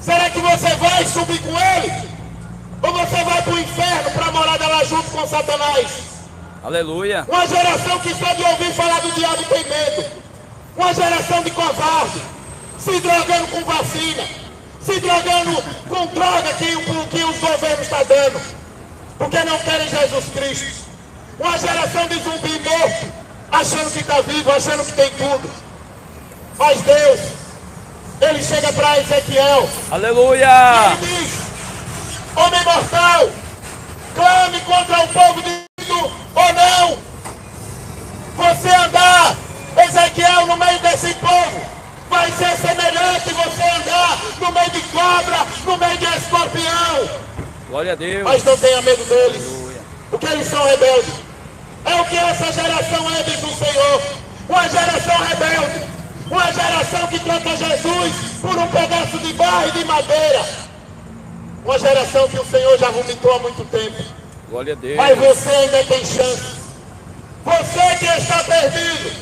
será que você vai subir com ele? Ou você vai para o inferno para morar lá junto com Satanás? Aleluia. Uma geração que só de ouvir falar do diabo tem medo. Uma geração de covarde, se drogando com vacina, se drogando com droga que os governos estão dando, porque não querem Jesus Cristo. Uma geração de zumbi morto, achando que está vivo, achando que tem tudo. Mas Deus, ele chega para Ezequiel. Aleluia. E ele diz: homem mortal, clame contra o povo dito ou não. Você andar, Ezequiel, no meio desse povo, vai ser semelhante você andar no meio de cobra, no meio de escorpião. Glória a Deus. Mas não tenha medo deles, porque eles são rebeldes. É o que essa geração é, diz o Senhor. Uma geração rebelde, uma geração que troca Jesus por um pedaço de barro e de madeira. Uma geração que o Senhor já vomitou há muito tempo. Glória a Deus. Mas você ainda tem chance. Você que está perdido,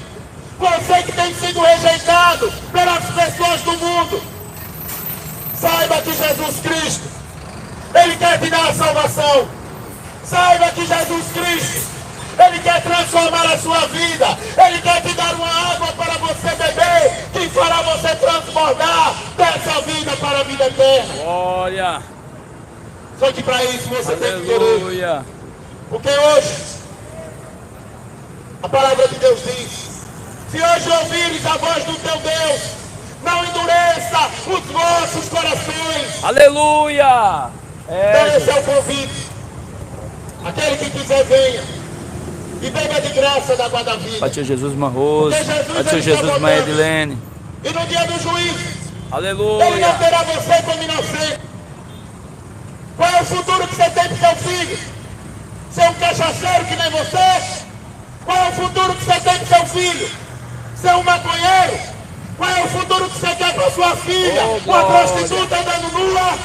você que tem sido rejeitado pelas pessoas do mundo, saiba que Jesus Cristo, ele quer te dar a salvação. Saiba que Jesus Cristo, ele quer transformar a sua vida. Ele quer te dar uma água para você beber, que fará você transbordar dessa vida para a vida eterna. Glória. Só que para isso você tem que querer. Aleluia. Porque hoje, a palavra de Deus diz: se hoje ouvires a voz do teu Deus, não endureça os vossos corações. Aleluia. Então esse é o convite. Aquele que quiser venha e beba de graça da água da vida. Pai, Jesus Marroso. Pai, Jesus Maria Edilene. E no dia do juízo, ele Aleluia. não terá você como inocente. Qual é o futuro que você tem pro seu filho? Ser um cachaceiro que nem você? Qual é o futuro que você tem pro seu filho? Ser um maconheiro? Qual é o futuro que você quer para sua filha? Uma prostituta andando nua?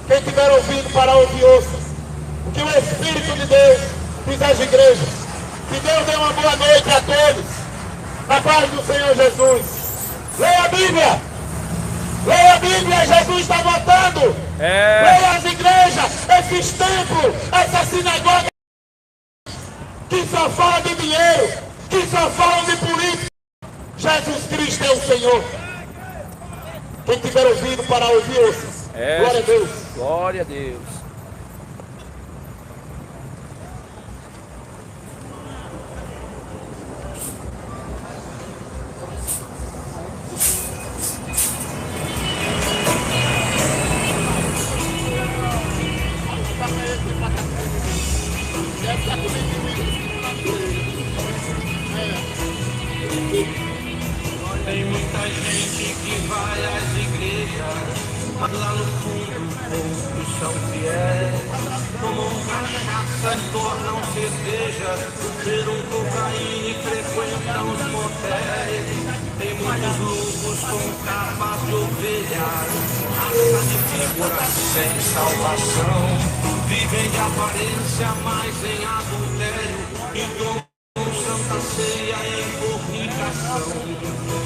Quem estiver ouvindo para ouvir, ouça. O que o Espírito de Deus diz às igrejas. Que Deus dê uma boa noite a todos. A paz do Senhor Jesus. Leia a Bíblia. Leia a Bíblia, Jesus está voltando. Leia as igrejas, esses templos, essa sinagoga que só fala de dinheiro, que só falam de política. Jesus Cristo é o Senhor. Quem tiver ouvido para ouvir, ouça. Glória a Deus. Glória a Deus. Tem muita gente que vai às igrejas, mas lá no fundo poucos são fiéis. Tomam cachaça e tornam cerveja, cheiram cocaína e frequentam os motéis. Tem muitos lobos com capas de ovelhas, raça de figura sem salvação. Vivem de aparência, mas em adultério, e tomam santa ceia em fornicação.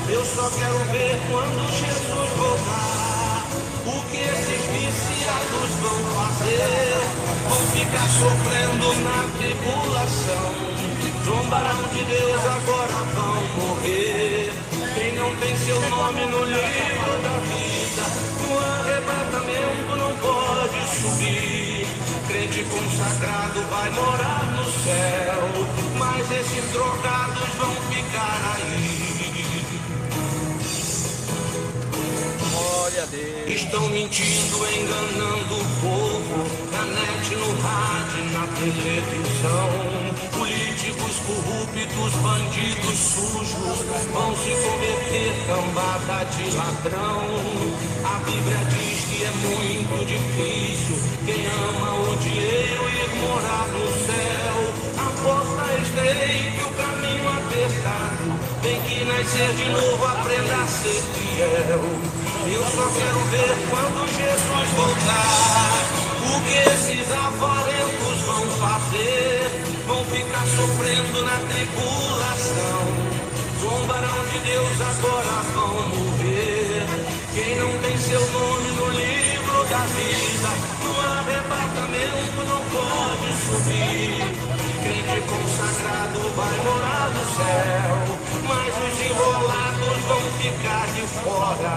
Eu só quero ver quando Jesus voltar, o que esses viciados vão fazer. Vão ficar sofrendo na tribulação, zombarão de Deus, agora vão morrer. Quem não tem seu nome no livro da vida, no arrebatamento não pode subir. Crente consagrado vai morar no céu, mas esses drogados vão ficar aí. Glória a Deus. Estão mentindo, enganando o povo, na net, no rádio, na televisão. Políticos corruptos, bandidos sujos, vão se converter cambada de ladrão. A Bíblia diz que é muito difícil quem ama o dinheiro ir morar no céu. A porta é estreita, o caminho apertado, tem que nascer de novo, aprenda a ser fiel. Eu só quero ver quando Jesus voltar, o que esses avarentos vão fazer. Vão ficar sofrendo na tribulação, zombarão de Deus, agora vão morrer. Quem não tem seu nome no livro da vida, no arrebatamento não pode subir. Crente consagrado vai morar no céu, mas os enrolados vão ficar de fora.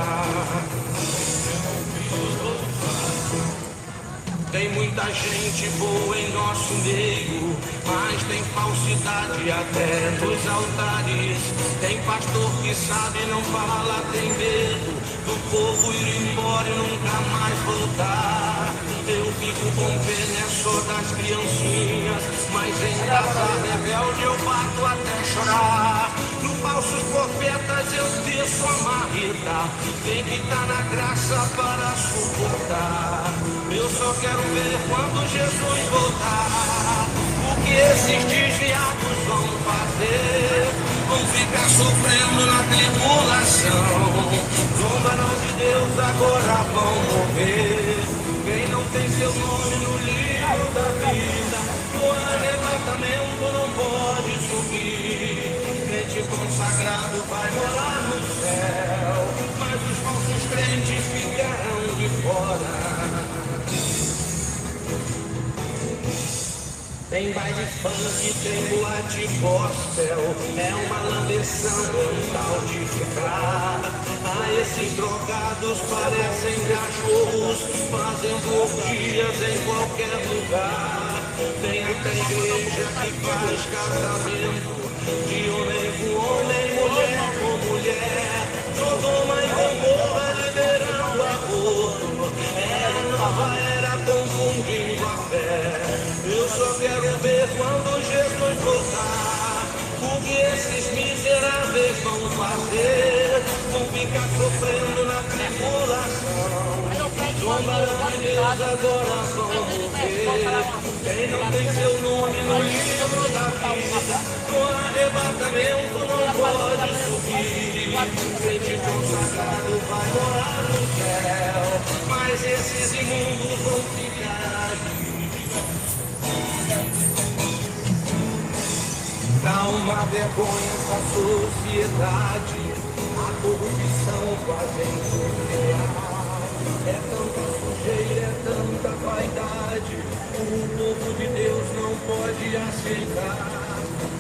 Tem muita gente boa em nosso meio, mas tem falsidade até nos altares. Tem pastor que sabe, não fala, tem medo do povo ir embora e nunca mais voltar. Eu fico com pena só das criancinhas, mas em casa rebelde eu bato até chorar. No falsos profetas eu desço a marreta, tem que estar na graça para suportar. Eu só quero ver quando Jesus voltar, o que esses desviados vão fazer. Vão ficar sofrendo na tribulação, zombarão de Deus, agora vão morrer. Quem não tem seu nome no livro da vida, no arrebatamento não pode subir. Crente consagrado vai morar no céu, mas os falsos crentes ficarão de fora. Tem baile funk, tem boate gospel, é uma lambeção, um tal de ficar. Ah, esses drogados parecem cachorros, fazendo orgias em qualquer lugar. Tem até igreja que faz casamento de homem com homem, mulher com mulher. Sodoma e Gomorra liberando aborto, é a nova era confundindo a fé. Eu só quero ver quando Jesus voltar, o que esses miseráveis vão fazer. Vão ficar sofrendo na tribulação, zomba Quem não tem seu nome no livro da vida, no arrebatamento não pode subir. Crente consagrado vai morar no céu, mas esses imundos vão ficar aqui. Dá uma vergonha essa sociedade, a corrupção fazendo real. É tanta sujeira, é tanta vaidade, o povo de Deus não pode aceitar.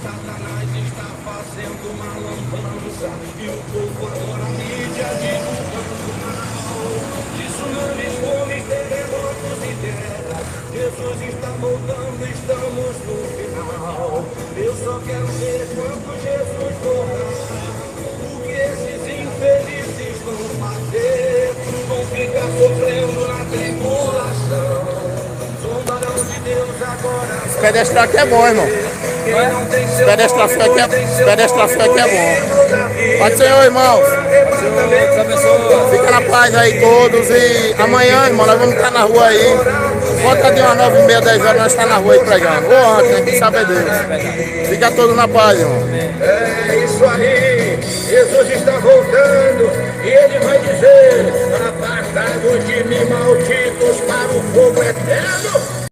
Satanás está fazendo uma lambança e o povo adora a mídia divulgando mal. De tsunamis, fomes, terremotos e guerra, Jesus está voltando, estamos no final. Eu só quero ver quando Jesus voltar, o que esses infelizes vão fazer. Vão ficar sofrendo na tribulação. Zombarão de Deus agora. Esse pedestriano aqui é bom, irmão. Esse pedestriano aqui é bom. Pode ser, irmão. Fica na paz aí todos. E amanhã, irmão, nós vamos estar na rua aí. Volta de umas 9h30, 10 horas, nós estamos na rua aí pregando. Ou antes, né? Quem sabe é Deus. Fica todos na paz, irmão. É isso aí. Jesus está voltando e ele vai dizer.